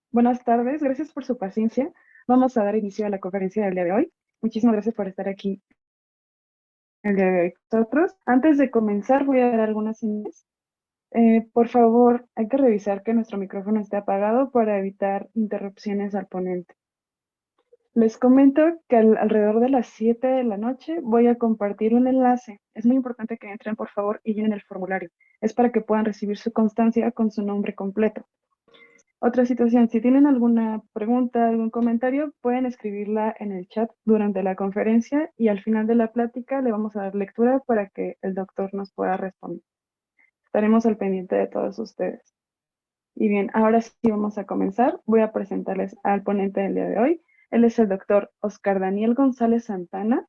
Buenas tardes, gracias por su paciencia. Vamos a dar inicio a la conferencia del día de hoy. Muchísimas gracias por estar aquí el día de hoy con nosotros. Antes de comenzar, voy a dar algunas señales. Por favor, hay que revisar que nuestro micrófono esté apagado para evitar interrupciones al ponente. Les comento que alrededor de las 7 de la noche voy a compartir un enlace. Es muy importante que entren, por favor, y llenen el formulario. Es para que puedan recibir su constancia con su nombre completo. Otra situación, si tienen alguna pregunta, algún comentario, pueden escribirla en el chat durante la conferencia y al final de la plática le vamos a dar lectura para que el doctor nos pueda responder. Estaremos al pendiente de todos ustedes. Y bien, ahora sí vamos a comenzar. Voy a presentarles al ponente del día de hoy. Él es el doctor Oscar Daniel González Santana.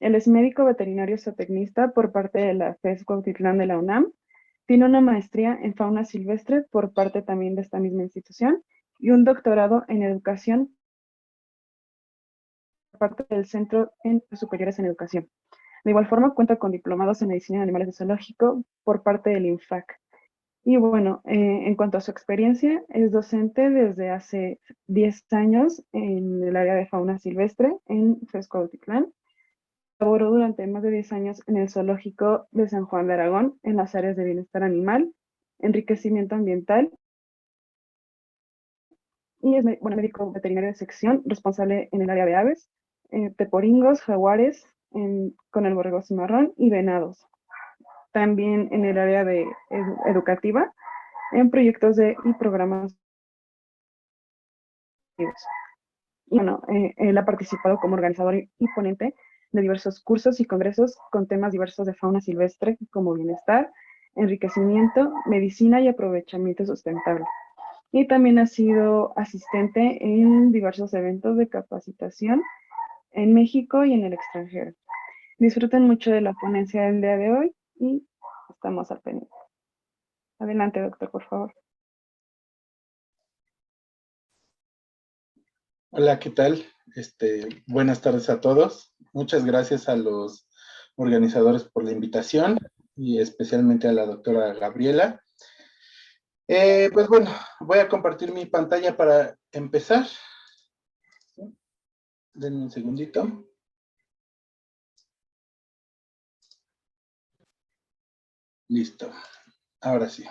Él es médico veterinario zootecnista por parte de la FES Cuautitlán de la UNAM. Tiene una maestría en fauna silvestre por parte también de esta misma institución y un doctorado en educación por parte del Centro en Superiores en Educación. De igual forma, cuenta con diplomados en medicina de animales de zoológico por parte del INFAC. Y bueno, en cuanto a su experiencia, es docente desde hace 10 años en el área de fauna silvestre en FES Cuautitlán. Laboró durante más de 10 años en el Zoológico de San Juan de Aragón, en las áreas de bienestar animal, enriquecimiento ambiental, y es médico veterinario de sección, responsable en el área de aves, teporingos, jaguares, con el borrego cimarrón y venados. También en el área de educativa, en proyectos y programas. Y bueno, él ha participado como organizador y ponente de diversos cursos y congresos con temas diversos de fauna silvestre como bienestar, enriquecimiento, medicina y aprovechamiento sustentable. Y también ha sido asistente en diversos eventos de capacitación en México y en el extranjero. Disfruten mucho de la ponencia del día de hoy y estamos al pendiente. Adelante, doctor, por favor. Hola, ¿qué tal? Buenas tardes a todos. Muchas gracias a los organizadores por la invitación y especialmente a la doctora Gabriela. Pues bueno, voy a compartir mi pantalla para empezar. Denme un segundito. Listo. Ahora sí.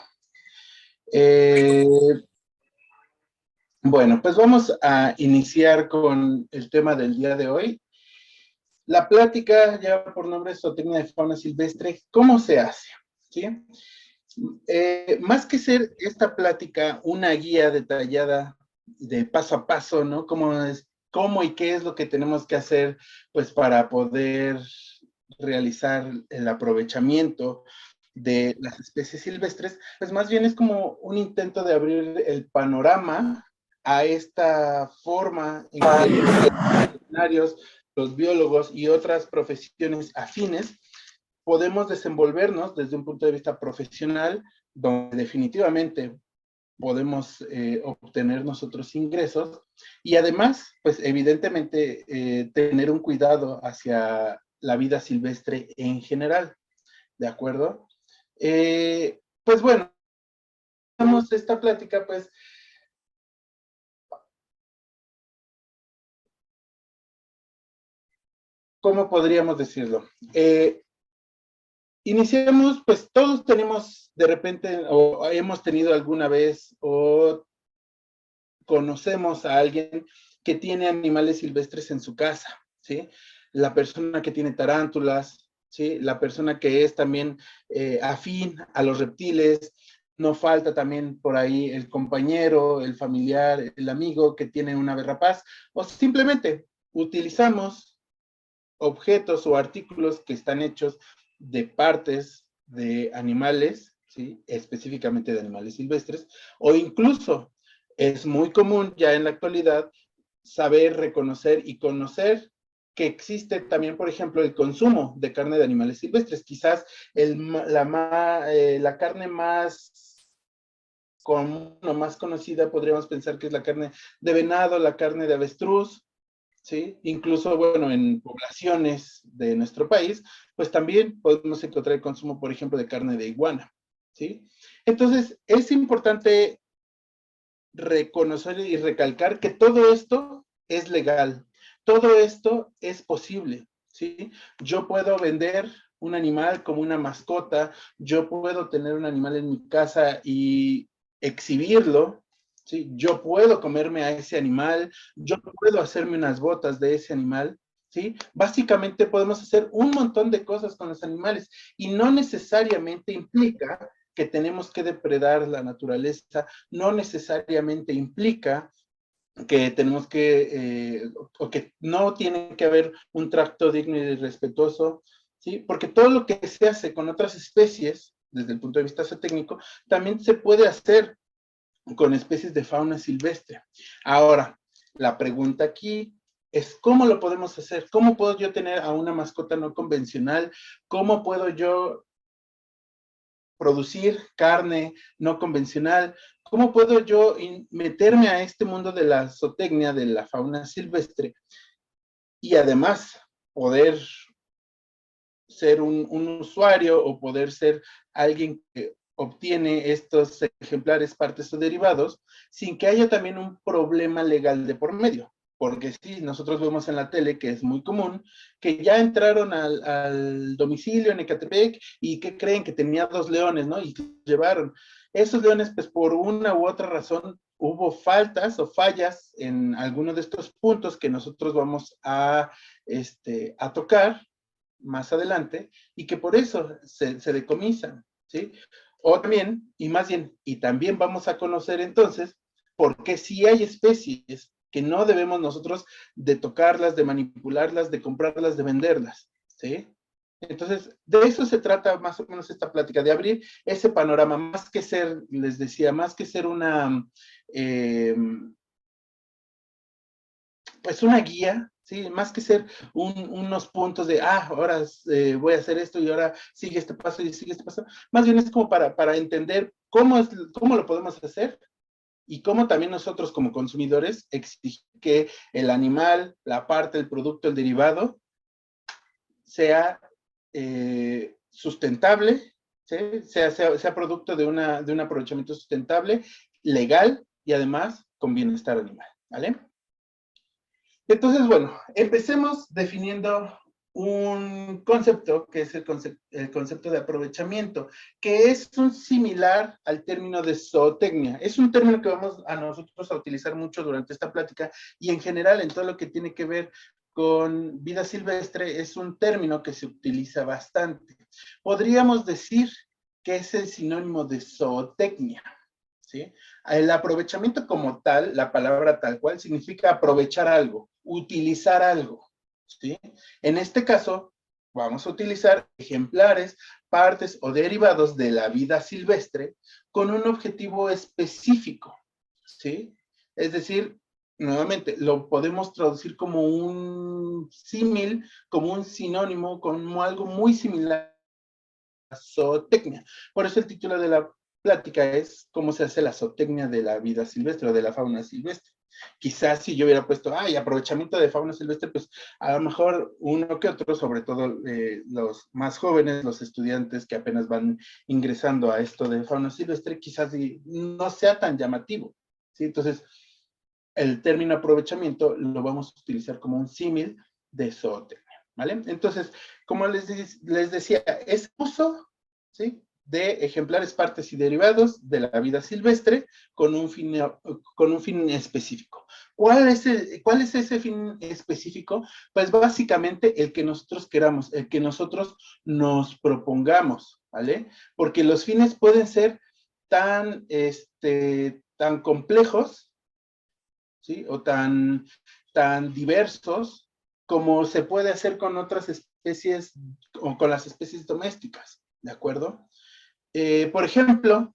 Bueno, pues vamos a iniciar con el tema del día de hoy. La plática lleva por nombre Zootecnia de fauna silvestre. ¿Cómo se hace? ¿Sí? Más que ser esta plática una guía detallada de paso a paso, ¿no? Cómo y qué es lo que tenemos que hacer, pues, para poder realizar el aprovechamiento de las especies silvestres, pues más bien es como un intento de abrir el panorama a esta forma en que los veterinarios, los biólogos y otras profesiones afines podemos desenvolvernos desde un punto de vista profesional, donde definitivamente podemos obtener nosotros ingresos y además, pues evidentemente, tener un cuidado hacia la vida silvestre en general, ¿de acuerdo? Pues bueno, vamos a esta plática, pues, ¿cómo podríamos decirlo? Iniciamos, pues todos tenemos de repente, o hemos tenido alguna vez, o conocemos a alguien que tiene animales silvestres en su casa, ¿sí? La persona que tiene tarántulas, ¿sí? La persona que es también afín a los reptiles. No falta también por ahí el compañero, el familiar, el amigo que tiene una ave rapaz, o simplemente utilizamos objetos o artículos que están hechos de partes de animales, ¿sí? Específicamente de animales silvestres, o incluso es muy común ya en la actualidad saber, reconocer y conocer que existe también, por ejemplo, el consumo de carne de animales silvestres. Quizás la carne más común o más conocida podríamos pensar que es la carne de venado, la carne de avestruz, ¿sí? Incluso, bueno, en poblaciones de nuestro país, pues también podemos encontrar el consumo, por ejemplo, de carne de iguana, ¿sí? Entonces, es importante reconocer y recalcar que todo esto es legal, todo esto es posible, ¿sí? Yo puedo vender un animal como una mascota, yo puedo tener un animal en mi casa y exhibirlo, ¿sí? Yo puedo comerme a ese animal, yo puedo hacerme unas botas de ese animal, ¿sí? Básicamente podemos hacer un montón de cosas con los animales y no necesariamente implica que tenemos que depredar la naturaleza, no necesariamente implica que tenemos o que no tiene que haber un trato digno y respetuoso, ¿sí? Porque todo lo que se hace con otras especies, desde el punto de vista zootécnico, también se puede hacer con especies de fauna silvestre. Ahora, la pregunta aquí es cómo lo podemos hacer, cómo puedo yo tener a una mascota no convencional, cómo puedo yo producir carne no convencional, cómo puedo yo meterme a este mundo de la zootecnia, de la fauna silvestre, y además poder ser un usuario o poder ser alguien que obtiene estos ejemplares, partes o derivados, sin que haya también un problema legal de por medio. Porque sí, nosotros vemos en la tele que es muy común, que ya entraron al domicilio en Ecatepec y que creen que tenía 2 leones, ¿no? Y llevaron. Esos leones, pues por una u otra razón, hubo faltas o fallas en alguno de estos puntos que nosotros vamos a tocar más adelante y que por eso se decomisan, ¿sí? O también, y más bien, y también vamos a conocer entonces por qué sí hay especies que no debemos nosotros de tocarlas, de manipularlas, de comprarlas, de venderlas, ¿sí? Entonces, de eso se trata más o menos esta plática, de abrir ese panorama, más que ser, les decía, más que ser eh, pues una guía, ¿sí? Más que ser unos puntos de, ahora voy a hacer esto y ahora sigue este paso y sigue este paso. Más bien es como para entender cómo lo podemos hacer y cómo también nosotros como consumidores exigir que el animal, la parte, el producto, el derivado, sea sustentable, ¿sí? sea producto de un aprovechamiento sustentable, legal y además con bienestar animal, ¿vale? Entonces, bueno, empecemos definiendo un concepto que es el concepto de aprovechamiento, que es un similar al término de zootecnia. Es un término que vamos a nosotros a utilizar mucho durante esta plática y en general en todo lo que tiene que ver con vida silvestre es un término que se utiliza bastante. Podríamos decir que es el sinónimo de zootecnia. ¿Sí? El aprovechamiento como tal, la palabra tal cual, significa aprovechar algo, utilizar algo. ¿Sí? En este caso, vamos a utilizar ejemplares, partes o derivados de la vida silvestre con un objetivo específico. ¿Sí? Es decir, nuevamente, lo podemos traducir como un símil, como un sinónimo, como algo muy similar zootecnia. Por eso el título de la plática es cómo se hace la zootecnia de la vida silvestre o de la fauna silvestre. Quizás si yo hubiera puesto, aprovechamiento de fauna silvestre, pues a lo mejor uno que otro, sobre todo los más jóvenes, los estudiantes que apenas van ingresando a esto de fauna silvestre, quizás no sea tan llamativo, ¿sí? Entonces, el término aprovechamiento lo vamos a utilizar como un símil de zootecnia. ¿Vale? Entonces, como les decía, es uso, ¿sí? De ejemplares, partes y derivados de la vida silvestre con un fin específico. ¿Cuál es ese fin específico? Pues básicamente el que nosotros queramos, el que nosotros nos propongamos, ¿vale? Porque los fines pueden ser tan complejos, ¿sí? O tan diversos como se puede hacer con otras especies o con las especies domésticas, ¿de acuerdo? Por ejemplo,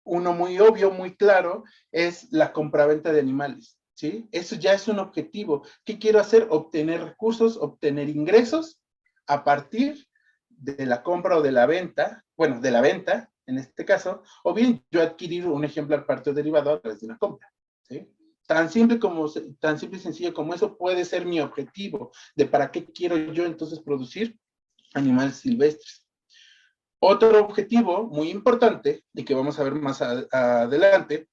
uno muy obvio, muy claro, es la compraventa de animales, ¿sí? Eso ya es un objetivo. ¿Qué quiero hacer? Obtener recursos, obtener ingresos a partir de la compra o de la venta, bueno, de la venta, en este caso, o bien yo adquirir un ejemplar parte o derivado a través de una compra, ¿sí? Tan simple y sencillo como eso puede ser mi objetivo de para qué quiero yo entonces producir animales silvestres. Otro objetivo muy importante y que vamos a ver más adelante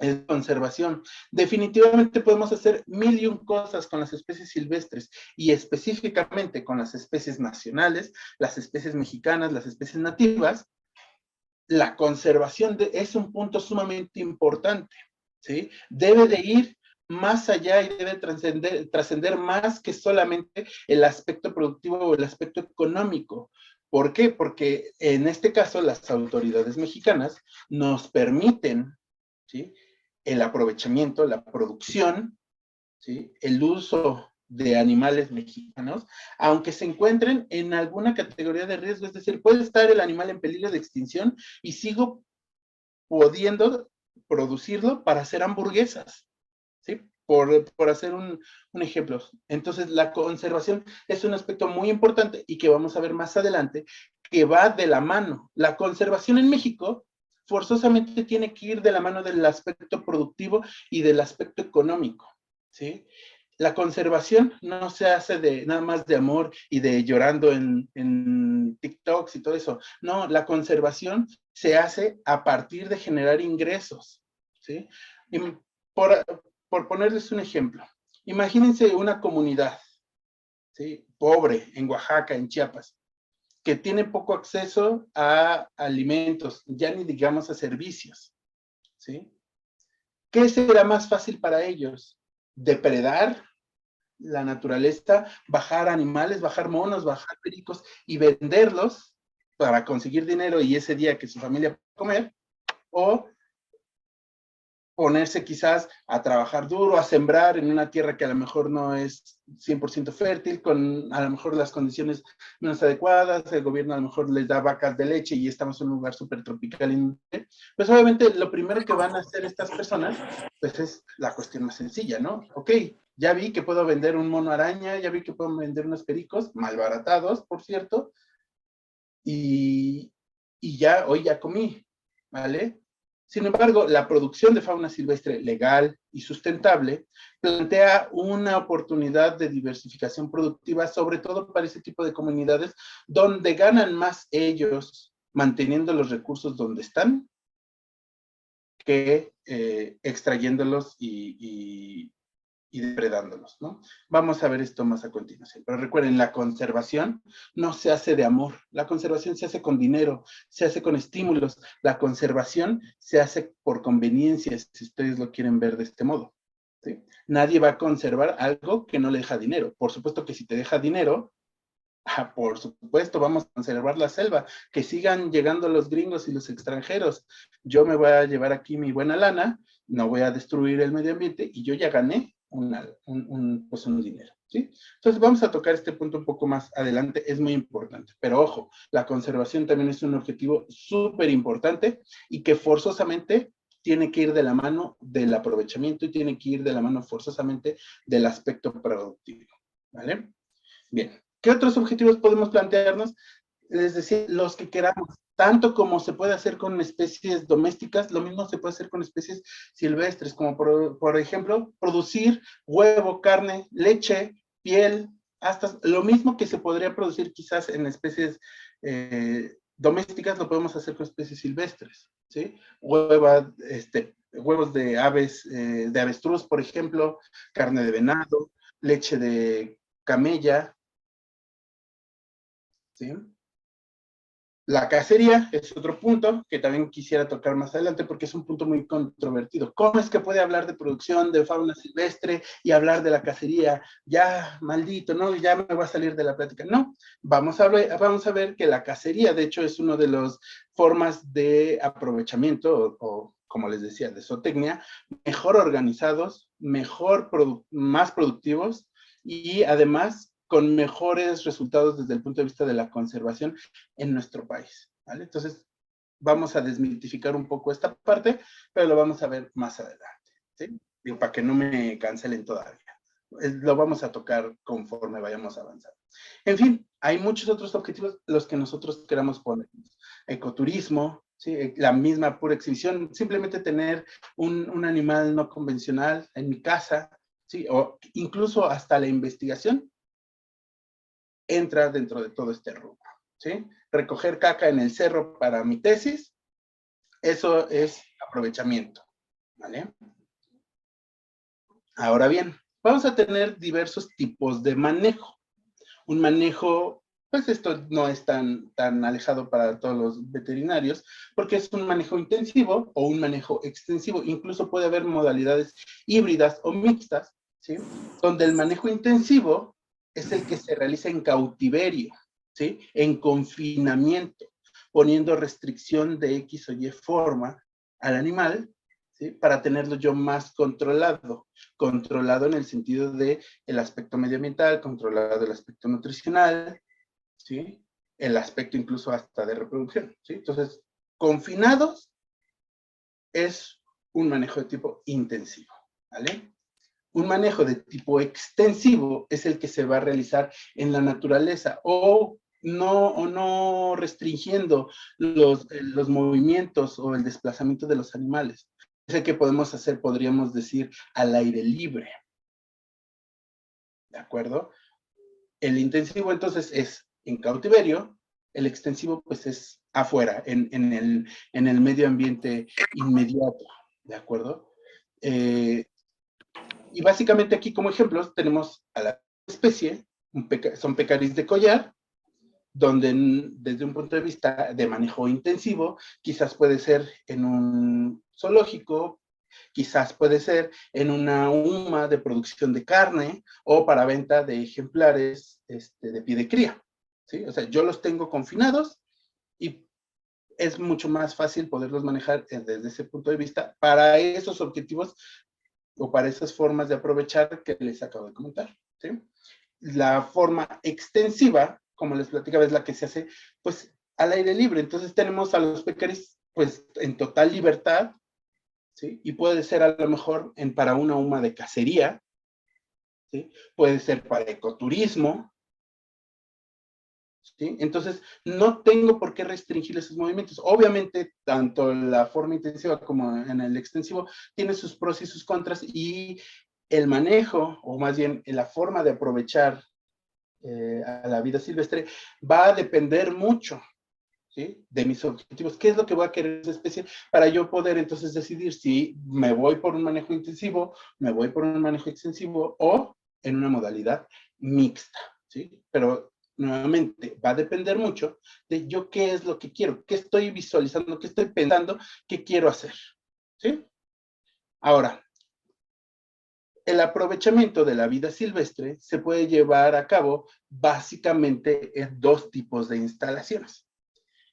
es conservación. Definitivamente podemos hacer mil y un cosas con las especies silvestres y específicamente con las especies nacionales, las especies mexicanas, las especies nativas. La conservación es un punto sumamente importante, ¿sí? Debe de ir más allá y debe trascender más que solamente el aspecto productivo o el aspecto económico. ¿Por qué? Porque en este caso las autoridades mexicanas nos permiten, ¿sí?, el aprovechamiento, la producción, ¿sí?, el uso de animales mexicanos, aunque se encuentren en alguna categoría de riesgo, es decir, puede estar el animal en peligro de extinción y sigo pudiendo producirlo para hacer hamburguesas, ¿sí? Por hacer un ejemplo. Entonces, la conservación es un aspecto muy importante y que vamos a ver más adelante, que va de la mano. La conservación en México forzosamente tiene que ir de la mano del aspecto productivo y del aspecto económico, ¿sí? La conservación no se hace de nada más de amor y de llorando en TikToks y todo eso. No, la conservación se hace a partir de generar ingresos, ¿sí? Y por, por ponerles un ejemplo, imagínense una comunidad, ¿sí?, pobre en Oaxaca, en Chiapas, que tiene poco acceso a alimentos, ya ni digamos a servicios, ¿sí? ¿Qué será más fácil para ellos? Depredar la naturaleza, bajar animales, bajar monos, bajar pericos y venderlos para conseguir dinero y ese día que su familia pueda comer, o ponerse quizás a trabajar duro, a sembrar en una tierra que a lo mejor no es 100% fértil, con a lo mejor las condiciones menos adecuadas, el gobierno a lo mejor les da vacas de leche y estamos en un lugar súper tropical. Pues obviamente lo primero que van a hacer estas personas, pues es la cuestión más sencilla, ¿no? Ok, ya vi que puedo vender un mono araña, ya vi que puedo vender unos pericos, malbaratados, por cierto, y, y ya, hoy ya comí, ¿vale? Sin embargo, la producción de fauna silvestre legal y sustentable plantea una oportunidad de diversificación productiva, sobre todo para ese tipo de comunidades donde ganan más ellos manteniendo los recursos donde están que extrayéndolos y depredándolos, ¿no? Vamos a ver esto más a continuación. Pero recuerden, la conservación no se hace de amor. La conservación se hace con dinero, se hace con estímulos. La conservación se hace por conveniencia, si ustedes lo quieren ver de este modo, ¿sí? Nadie va a conservar algo que no le deja dinero. Por supuesto que si te deja dinero, por supuesto, vamos a conservar la selva, que sigan llegando los gringos y los extranjeros. Yo me voy a llevar aquí mi buena lana, no voy a destruir el medio ambiente y yo ya gané pues un dinero, ¿sí? Entonces vamos a tocar este punto un poco más adelante, es muy importante. Pero ojo, la conservación también es un objetivo súper importante y que forzosamente tiene que ir de la mano del aprovechamiento y tiene que ir de la mano forzosamente del aspecto productivo, ¿vale? Bien, ¿qué otros objetivos podemos plantearnos? Es decir, los que queramos, tanto como se puede hacer con especies domésticas, lo mismo se puede hacer con especies silvestres, como por ejemplo, producir huevo, carne, leche, piel, hasta lo mismo que se podría producir quizás en especies domésticas, lo podemos hacer con especies silvestres, ¿sí? Huevos de aves, de avestruz, por ejemplo, carne de venado, leche de camella, ¿sí? La cacería es otro punto que también quisiera tocar más adelante porque es un punto muy controvertido. ¿Cómo es que puede hablar de producción de fauna silvestre y hablar de la cacería? Ya, maldito, ¿no? Ya me va a salir de la plática. No, vamos a ver que la cacería, de hecho, es una de las formas de aprovechamiento o como les decía, de zootecnia, mejor organizados, más productivos y además con mejores resultados desde el punto de vista de la conservación en nuestro país, ¿vale? Entonces, vamos a desmitificar un poco esta parte, pero lo vamos a ver más adelante, ¿sí? Digo, para que no me cancelen todavía. Lo vamos a tocar conforme vayamos avanzando. En fin, hay muchos otros objetivos los que nosotros queramos poner. Ecoturismo, ¿sí? La misma pura exhibición, simplemente tener un animal no convencional en mi casa, ¿sí? O incluso hasta la investigación entra dentro de todo este rubro, ¿sí? Recoger caca en el cerro para mi tesis, eso es aprovechamiento, ¿vale? Ahora bien, vamos a tener diversos tipos de manejo. Un manejo, pues esto no es tan alejado para todos los veterinarios, porque es un manejo intensivo o un manejo extensivo. Incluso puede haber modalidades híbridas o mixtas, ¿sí? Donde el manejo intensivo es el que se realiza en cautiverio, ¿sí? En confinamiento, poniendo restricción de X o Y forma al animal, ¿sí? Para tenerlo yo más controlado. Controlado en el sentido de el aspecto medioambiental, controlado el aspecto nutricional, ¿sí? El aspecto incluso hasta de reproducción, ¿sí? Entonces, confinados es un manejo de tipo intensivo, ¿vale? Un manejo de tipo extensivo es el que se va a realizar en la naturaleza o no restringiendo los movimientos o el desplazamiento de los animales. Es el que podemos hacer, podríamos decir, al aire libre. ¿De acuerdo? El intensivo entonces es en cautiverio, el extensivo pues es afuera, en el medio ambiente inmediato. ¿De acuerdo? Y básicamente aquí como ejemplos tenemos a la especie, son pecaris de collar, donde desde un punto de vista de manejo intensivo, quizás puede ser en un zoológico, quizás puede ser en una UMA de producción de carne o para venta de ejemplares de pie de cría, ¿sí? O sea, yo los tengo confinados y es mucho más fácil poderlos manejar desde ese punto de vista para esos objetivos o para esas formas de aprovechar que les acabo de comentar, ¿sí? La forma extensiva, como les platicaba, es la que se hace, pues, al aire libre. Entonces tenemos a los pecaris, pues, en total libertad, ¿sí? Y puede ser a lo mejor para una UMA de cacería, ¿sí? Puede ser para ecoturismo, ¿sí? Entonces, no tengo por qué restringir esos movimientos. Obviamente, tanto la forma intensiva como en el extensivo tiene sus pros y sus contras, y el manejo, o más bien la forma de aprovechar a la vida silvestre, va a depender mucho, ¿sí? De mis objetivos. ¿Qué es lo que voy a querer esa especie? Para yo poder entonces decidir si me voy por un manejo intensivo, me voy por un manejo extensivo o en una modalidad mixta, ¿sí? Pero nuevamente va a depender mucho de yo qué es lo que quiero, qué estoy visualizando, qué estoy pensando, qué quiero hacer, ¿sí? Ahora, el aprovechamiento de la vida silvestre se puede llevar a cabo básicamente en dos tipos de instalaciones.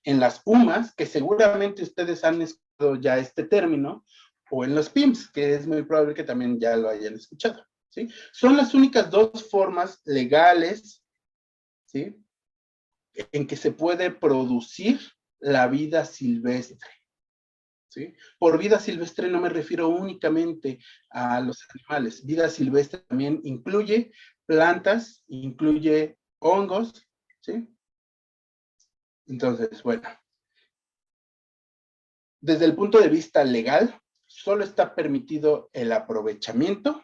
En las UMAS, que seguramente ustedes han escuchado ya este término, o en los PIMS, que es muy probable que también ya lo hayan escuchado, ¿sí? Son las únicas dos formas legales, ¿sí?, en que se puede producir la vida silvestre, ¿sí? Por vida silvestre no me refiero únicamente a los animales. Vida silvestre también incluye plantas, incluye hongos, ¿sí? Entonces, bueno, desde el punto de vista legal, solo está permitido el aprovechamiento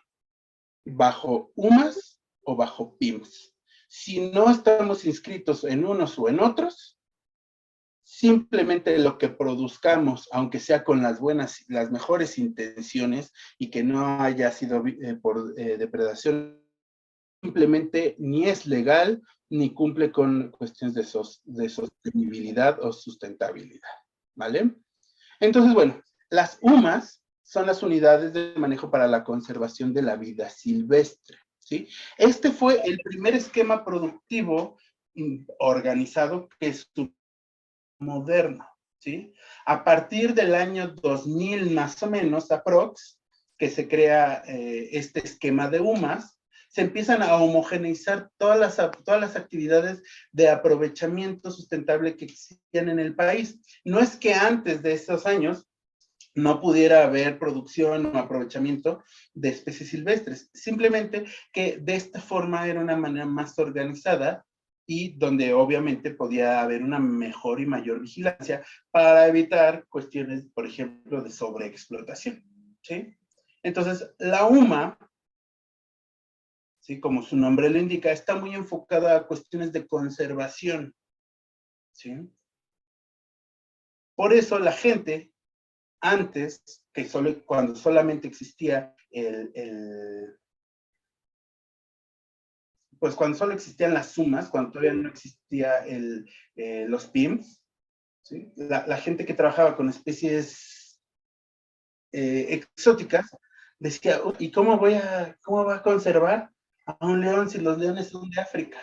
bajo UMAS o bajo PIMS. Si no estamos inscritos en unos o en otros, simplemente lo que produzcamos, aunque sea con las mejores intenciones y que no haya sido por depredación, simplemente ni es legal ni cumple con cuestiones de sostenibilidad o sustentabilidad, ¿vale? Entonces, bueno, las UMAS son las unidades de manejo para la conservación de la vida silvestre, ¿sí? Este fue el primer esquema productivo organizado que es moderno, ¿sí? A partir del año 2000 más o menos, aprox, que se crea este esquema de UMAS, se empiezan a homogeneizar todas las actividades de aprovechamiento sustentable que existían en el país. No es que antes de esos años no pudiera haber producción o aprovechamiento de especies silvestres, simplemente que de esta forma era una manera más organizada y donde obviamente podía haber una mejor y mayor vigilancia para evitar cuestiones, por ejemplo, de sobreexplotación, ¿sí? Entonces, la UMA, ¿sí?, como su nombre lo indica, está muy enfocada a cuestiones de conservación, ¿sí? Por eso la gente antes que cuando solamente existía pues cuando solo existían las sumas, cuando todavía no existía los PIMS, ¿sí? La gente que trabajaba con especies exóticas decía, ¿y cómo va a conservar a un león si los leones son de África?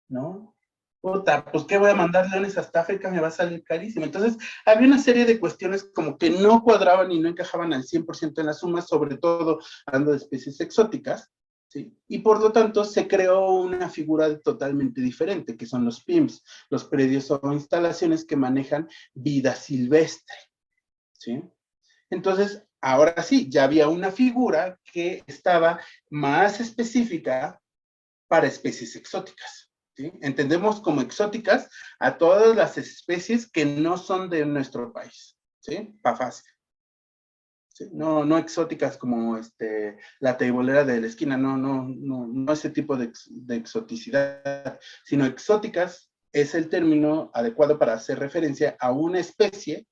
¿No? Puta, pues ¿qué voy a mandar leones hasta África? Me va a salir carísimo. Entonces, había una serie de cuestiones como que no cuadraban y no encajaban al 100% en las sumas, sobre todo hablando de especies exóticas, ¿sí? Y por lo tanto se creó una figura totalmente diferente, que son los PIMS, los predios o instalaciones que manejan vida silvestre, ¿sí? Entonces, ahora sí, ya había una figura que estaba más específica para especies exóticas, ¿sí? Entendemos como exóticas a todas las especies que no son de nuestro país, ¿sí? Pa' fácil. ¿Sí? No exóticas como la teibolera de la esquina, no ese tipo de exoticidad, sino exóticas es el término adecuado para hacer referencia a una especie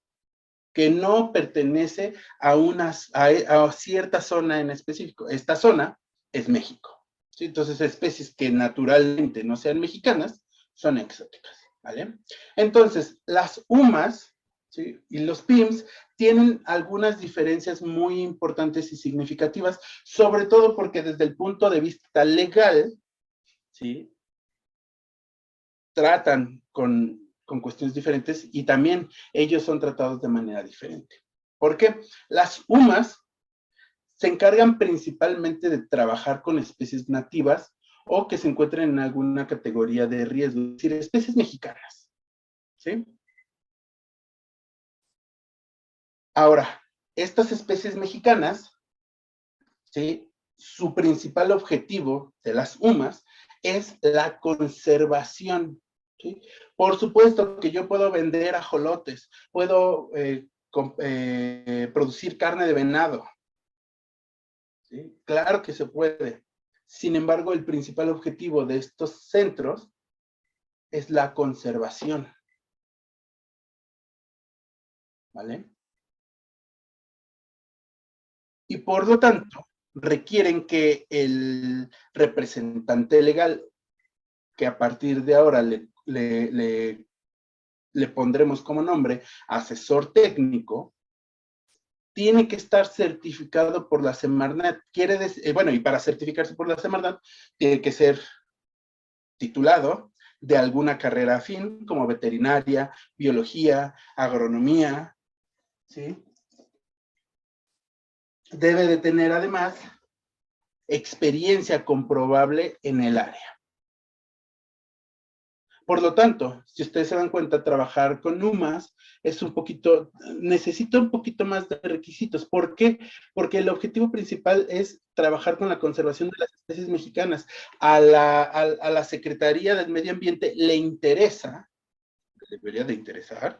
que no pertenece a cierta zona en específico. Esta zona es México, ¿sí? Entonces, especies que naturalmente no sean mexicanas son exóticas, ¿vale? Entonces, las UMAS, ¿sí? Y los PIMS tienen algunas diferencias muy importantes y significativas, sobre todo porque desde el punto de vista legal, ¿sí? Tratan con cuestiones diferentes y también ellos son tratados de manera diferente. ¿Por qué? Las UMAS se encargan principalmente de trabajar con especies nativas o que se encuentren en alguna categoría de riesgo, es decir, especies mexicanas, ¿sí? Ahora, estas especies mexicanas, ¿sí? Su principal objetivo de las UMAS es la conservación, ¿sí? Por supuesto que yo puedo vender ajolotes, puedo producir carne de venado, ¿sí? Claro que se puede. Sin embargo, el principal objetivo de estos centros es la conservación, ¿vale? Y por lo tanto, requieren que el representante legal, que a partir de ahora le pondremos como nombre asesor técnico, tiene que estar certificado por la Semarnat. Quiere decir, bueno, y para certificarse por la Semarnat, tiene que ser titulado de alguna carrera afín, como veterinaria, biología, agronomía, ¿sí? Debe de tener además experiencia comprobable en el área. Por lo tanto, si ustedes se dan cuenta, trabajar con UMAS necesita un poquito más de requisitos. ¿Por qué? Porque el objetivo principal es trabajar con la conservación de las especies mexicanas. A la Secretaría del Medio Ambiente le interesa, debería de interesar,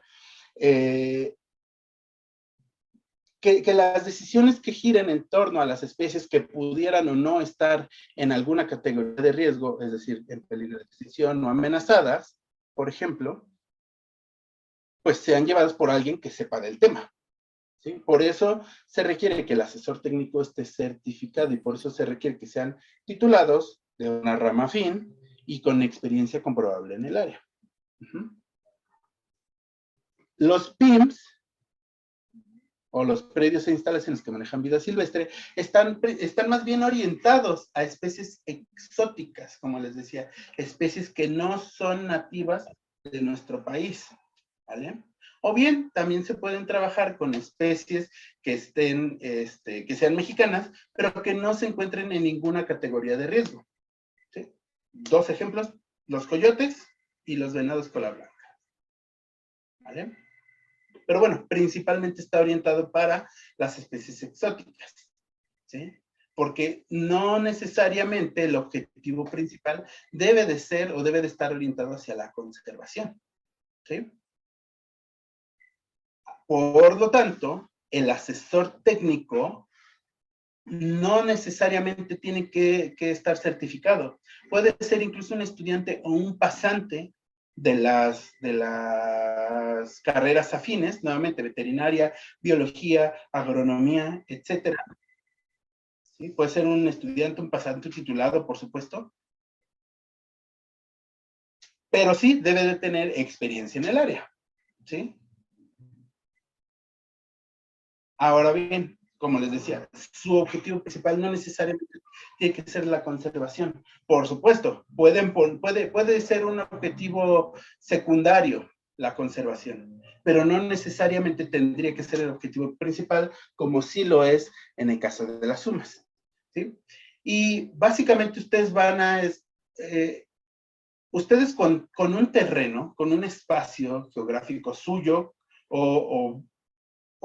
que las decisiones que giren en torno a las especies que pudieran o no estar en alguna categoría de riesgo, es decir, en peligro de extinción o amenazadas, por ejemplo, pues sean llevadas por alguien que sepa del tema, ¿sí? Por eso se requiere que el asesor técnico esté certificado y por eso se requiere que sean titulados de una rama afín y con experiencia comprobable en el área. Los PIMS o los predios e instalaciones que manejan vida silvestre, están más bien orientados a especies exóticas, como les decía, especies que no son nativas de nuestro país, ¿vale? O bien, también se pueden trabajar con especies que que sean mexicanas, pero que no se encuentren en ninguna categoría de riesgo, ¿sí? Dos ejemplos, los coyotes y los venados cola blanca, ¿vale? Pero bueno, principalmente está orientado para las especies exóticas, ¿sí? Porque no necesariamente el objetivo principal debe de ser o debe de estar orientado hacia la conservación, ¿sí? Por lo tanto, el asesor técnico no necesariamente tiene que estar certificado. Puede ser incluso un estudiante o un pasante de las carreras afines, nuevamente veterinaria, biología, agronomía, etcétera. ¿Sí? Puede ser un estudiante, un pasante titulado, por supuesto, pero sí debe de tener experiencia en el área. ¿Sí? Ahora bien, como les decía, su objetivo principal no necesariamente tiene que ser la conservación. Por supuesto, puede ser un objetivo secundario la conservación, pero no necesariamente tendría que ser el objetivo principal, como sí lo es en el caso de las sumas. ¿Sí? Y básicamente ustedes con un terreno, con un espacio geográfico suyo o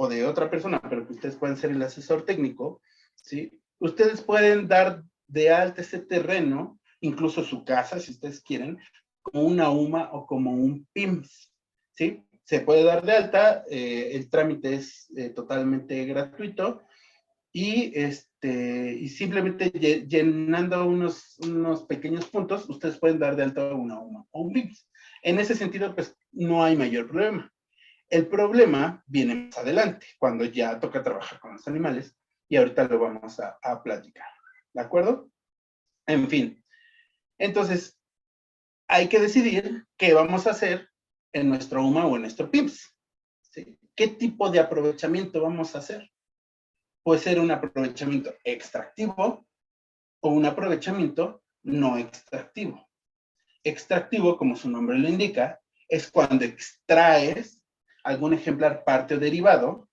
de otra persona, pero que ustedes pueden ser el asesor técnico, ¿sí? Ustedes pueden dar de alta ese terreno, incluso su casa, si ustedes quieren, como una UMA o como un PIMS, ¿sí? Se puede dar de alta, el trámite es totalmente gratuito y simplemente llenando unos pequeños puntos, ustedes pueden dar de alta una UMA o un PIMS. En ese sentido, pues no hay mayor problema. El problema viene más adelante, cuando ya toca trabajar con los animales, y ahorita lo vamos a platicar. ¿De acuerdo? En fin. Entonces, hay que decidir qué vamos a hacer en nuestro UMA o en nuestro PIMS. ¿Sí? ¿Qué tipo de aprovechamiento vamos a hacer? Puede ser un aprovechamiento extractivo o un aprovechamiento no extractivo. Extractivo, como su nombre lo indica, es cuando extraes algún ejemplar parte o derivado,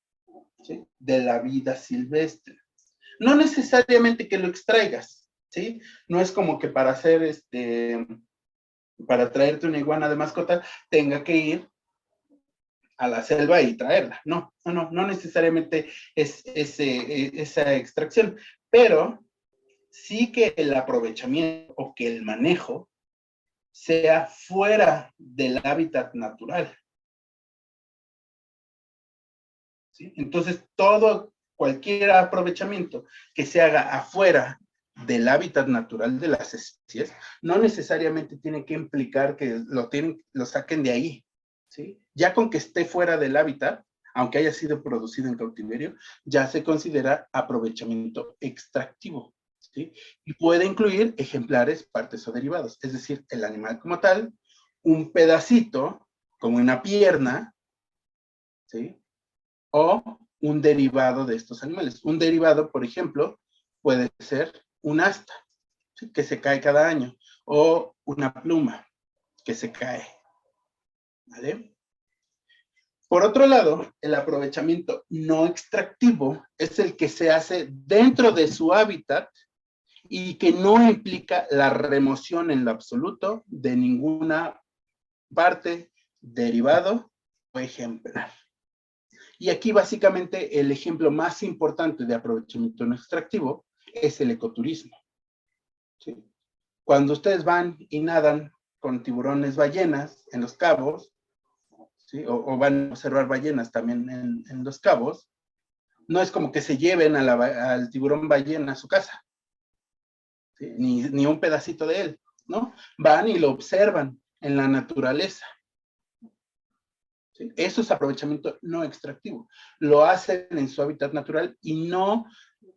¿sí?, de la vida silvestre. No necesariamente que lo extraigas, ¿sí? No es como que para traerte una iguana de mascota, tenga que ir a la selva y traerla. No necesariamente es esa extracción, pero sí que el aprovechamiento o que el manejo sea fuera del hábitat natural. ¿Sí? Entonces, cualquier aprovechamiento que se haga afuera del hábitat natural de las especies, no necesariamente tiene que implicar que lo saquen de ahí. ¿Sí? Ya con que esté fuera del hábitat, aunque haya sido producido en cautiverio, ya se considera aprovechamiento extractivo. ¿Sí? Y puede incluir ejemplares, partes o derivados, es decir, el animal como tal, un pedacito, como una pierna, ¿sí?, o un derivado de estos animales. Un derivado, por ejemplo, puede ser un asta, ¿sí?, que se cae cada año, o una pluma que se cae. ¿Vale? Por otro lado, el aprovechamiento no extractivo es el que se hace dentro de su hábitat y que no implica la remoción en lo absoluto de ninguna parte, derivado o ejemplar. Y aquí básicamente el ejemplo más importante de aprovechamiento no extractivo es el ecoturismo. ¿Sí? Cuando ustedes van y nadan con tiburones ballenas en Los Cabos, ¿sí?, o van a observar ballenas también en Los Cabos, no es como que se lleven al tiburón ballena a su casa, ¿sí?, ni un pedacito de él, ¿no? Van y lo observan en la naturaleza. ¿Sí? Eso es aprovechamiento no extractivo. Lo hacen en su hábitat natural y no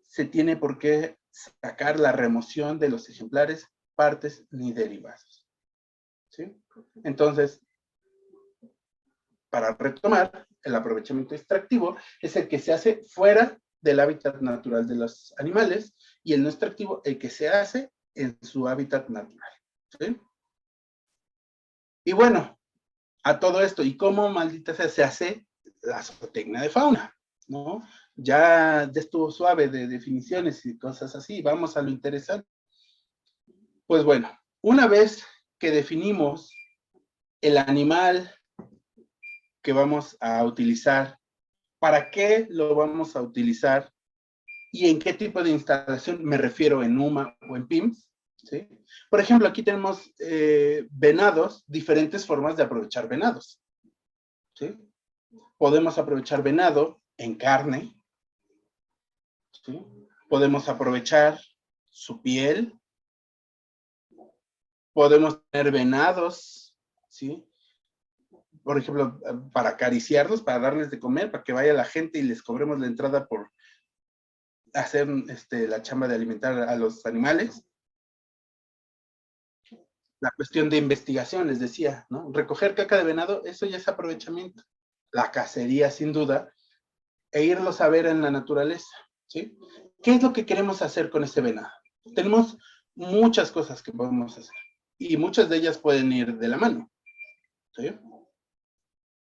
se tiene por qué sacar la remoción de los ejemplares, partes ni derivados. ¿Sí? Entonces, para retomar, el aprovechamiento extractivo es el que se hace fuera del hábitat natural de los animales y el no extractivo el que se hace en su hábitat natural. ¿Sí? Y bueno, a todo esto, ¿y cómo maldita sea se hace la zootecnia de fauna? ¿No? Ya estuvo suave de definiciones y cosas así, vamos a lo interesante. Pues bueno, una vez que definimos el animal que vamos a utilizar, para qué lo vamos a utilizar y en qué tipo de instalación, me refiero en UMA o en PIMS, ¿sí? Por ejemplo, aquí tenemos venados, diferentes formas de aprovechar venados, ¿sí? Podemos aprovechar venado en carne, ¿sí? Podemos aprovechar su piel, podemos tener venados, ¿sí?, por ejemplo, para acariciarlos, para darles de comer, para que vaya la gente y les cobremos la entrada por hacer la chamba de alimentar a los animales. La cuestión de investigación, les decía, ¿no? Recoger caca de venado, eso ya es aprovechamiento. La cacería, sin duda, e irlos a ver en la naturaleza, ¿sí? ¿Qué es lo que queremos hacer con ese venado? Tenemos muchas cosas que podemos hacer, y muchas de ellas pueden ir de la mano, ¿sí?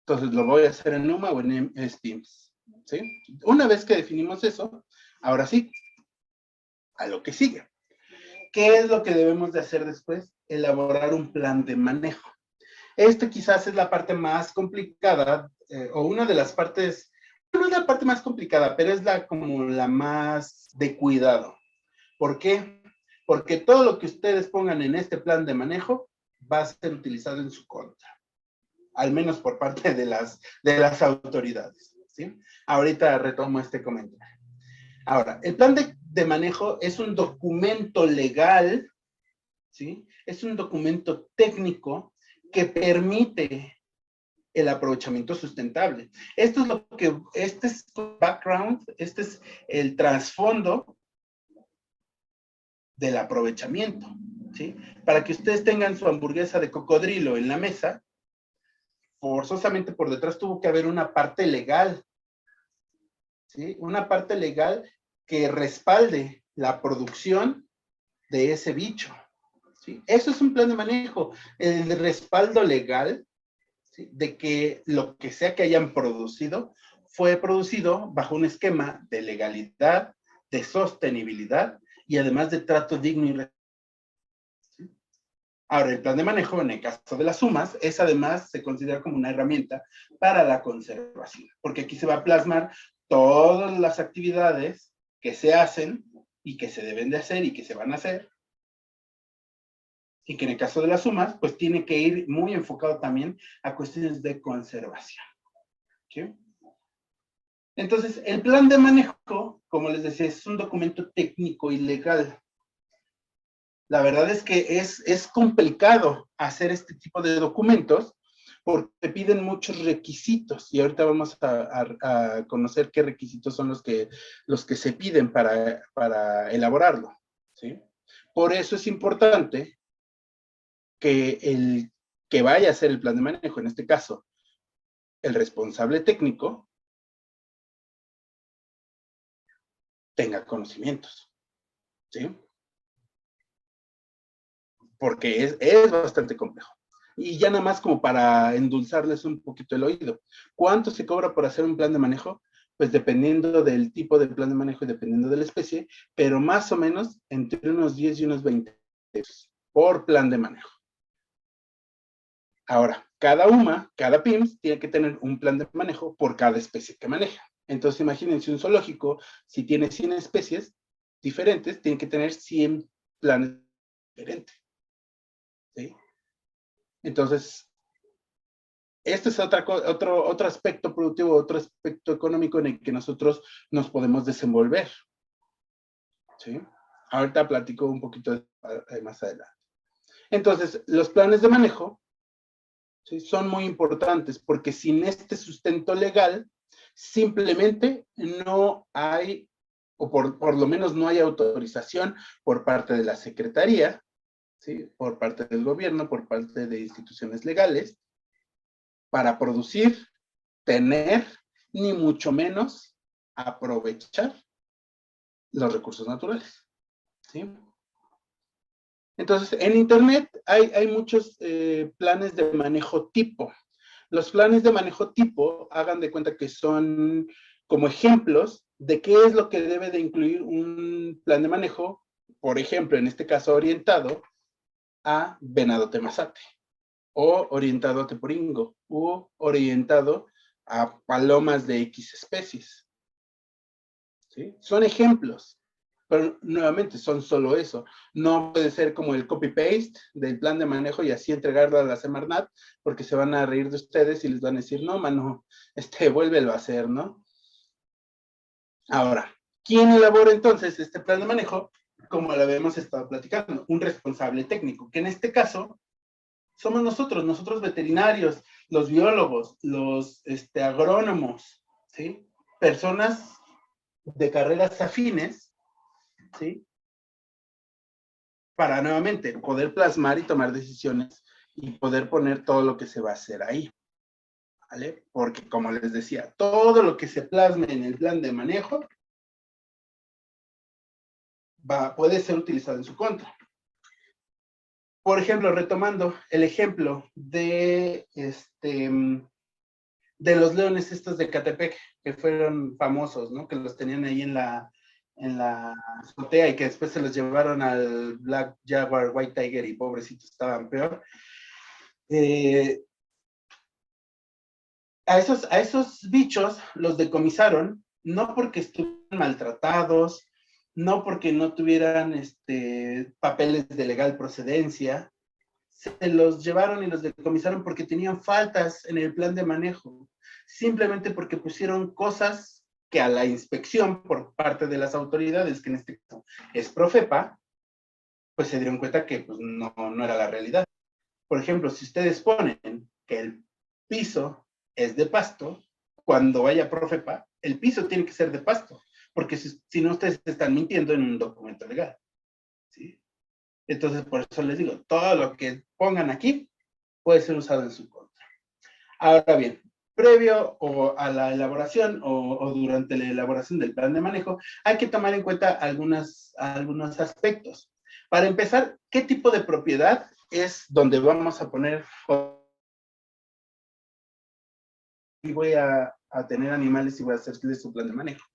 Entonces lo voy a hacer en NUMA o en STEAMS, ¿sí? Una vez que definimos eso, ahora sí, a lo que sigue. ¿Qué es lo que debemos de hacer después? Elaborar un plan de manejo. Quizás es la parte más complicada, o una de las partes, no es la parte más complicada, pero es como la más de cuidado. ¿Por qué? Porque todo lo que ustedes pongan en este plan de manejo va a ser utilizado en su contra, al menos por parte de las autoridades, ¿sí? Ahorita retomo este comentario. Ahora, el plan de manejo es un documento legal, ¿sí? Es un documento técnico que permite el aprovechamiento sustentable. Este es background, este es el trasfondo del aprovechamiento, ¿sí? Para que ustedes tengan su hamburguesa de cocodrilo en la mesa, forzosamente por detrás tuvo que haber una parte legal, ¿sí? Una parte legal que respalde la producción de ese bicho, ¿sí? Eso es un plan de manejo, el respaldo legal, ¿sí? De que lo que sea que hayan producido fue producido bajo un esquema de legalidad, de sostenibilidad y además de trato digno y ¿sí? Ahora, el plan de manejo, en el caso de las sumas, es además, se considera como una herramienta para la conservación, porque aquí se va a plasmar todas las actividades que se hacen y que se deben de hacer y que se van a hacer, y que en el caso de las sumas, pues tiene que ir muy enfocado también a cuestiones de conservación, ¿sí? Entonces, el plan de manejo, como les decía, es un documento técnico y legal. La verdad es que es complicado hacer este tipo de documentos porque piden muchos requisitos y ahorita vamos a conocer qué requisitos son los que se piden para elaborarlo, ¿sí? Por eso es importante que el que vaya a hacer el plan de manejo, en este caso, el responsable técnico, tenga conocimientos, ¿sí? Porque es bastante complejo. Y ya nada más como para endulzarles un poquito el oído. ¿Cuánto se cobra por hacer un plan de manejo? Pues dependiendo del tipo de plan de manejo y dependiendo de la especie, pero más o menos entre unos 10 y unos 20 pesos por plan de manejo. Ahora, cada UMA, cada PIMS, tiene que tener un plan de manejo por cada especie que maneja. Entonces, imagínense un zoológico, si tiene 100 especies diferentes, tiene que tener 100 planes diferentes, ¿sí? Entonces, este es otro aspecto productivo, otro aspecto económico en el que nosotros nos podemos desenvolver, ¿sí? Ahorita platico un poquito más adelante. Entonces, los planes de manejo, ¿sí? Son muy importantes porque sin este sustento legal, simplemente no hay, o por lo menos no hay autorización por parte de la Secretaría, ¿sí? Por parte del gobierno, por parte de instituciones legales, para producir, tener, ni mucho menos aprovechar los recursos naturales, ¿sí? Entonces, en Internet hay muchos planes de manejo tipo. Los planes de manejo tipo, hagan de cuenta que son como ejemplos de qué es lo que debe de incluir un plan de manejo, por ejemplo, en este caso orientado a venado temazate, o orientado a teporingo, o orientado a palomas de X especies, ¿sí? Son ejemplos, pero nuevamente son solo eso. No puede ser como el copy-paste del plan de manejo y así entregarlo a la Semarnat, porque se van a reír de ustedes y les van a decir, no, mano, vuélvelo a hacer, ¿no? Ahora, ¿quién elabora entonces este plan de manejo? Como lo habíamos estado platicando, un responsable técnico, que en este caso somos nosotros veterinarios, los biólogos, los agrónomos, ¿sí? Personas de carreras afines, ¿sí? Para nuevamente poder plasmar y tomar decisiones y poder poner todo lo que se va a hacer ahí, ¿vale? Porque como les decía, todo lo que se plasme en el plan de manejo puede ser utilizado en su contra. Por ejemplo, retomando el ejemplo de los leones estos de Catepec, que fueron famosos, ¿no? Que los tenían ahí en la azotea y que después se los llevaron al Black Jaguar, White Tiger y pobrecitos estaban peor. A esos bichos los decomisaron, no porque estuvieran maltratados, no porque no tuvieran papeles de legal procedencia, se los llevaron y los decomisaron porque tenían faltas en el plan de manejo, simplemente porque pusieron cosas que a la inspección por parte de las autoridades, que en este caso es Profepa, pues se dieron cuenta que pues, no era la realidad. Por ejemplo, si ustedes ponen que el piso es de pasto, cuando vaya Profepa, el piso tiene que ser de pasto, porque si no, ustedes están mintiendo en un documento legal, ¿sí? Entonces, por eso les digo, todo lo que pongan aquí puede ser usado en su contra. Ahora bien, previo a la elaboración o durante la elaboración del plan de manejo, hay que tomar en cuenta algunos aspectos. Para empezar, ¿qué tipo de propiedad es donde vamos a poner y voy a tener animales y voy a hacerles su plan de manejo?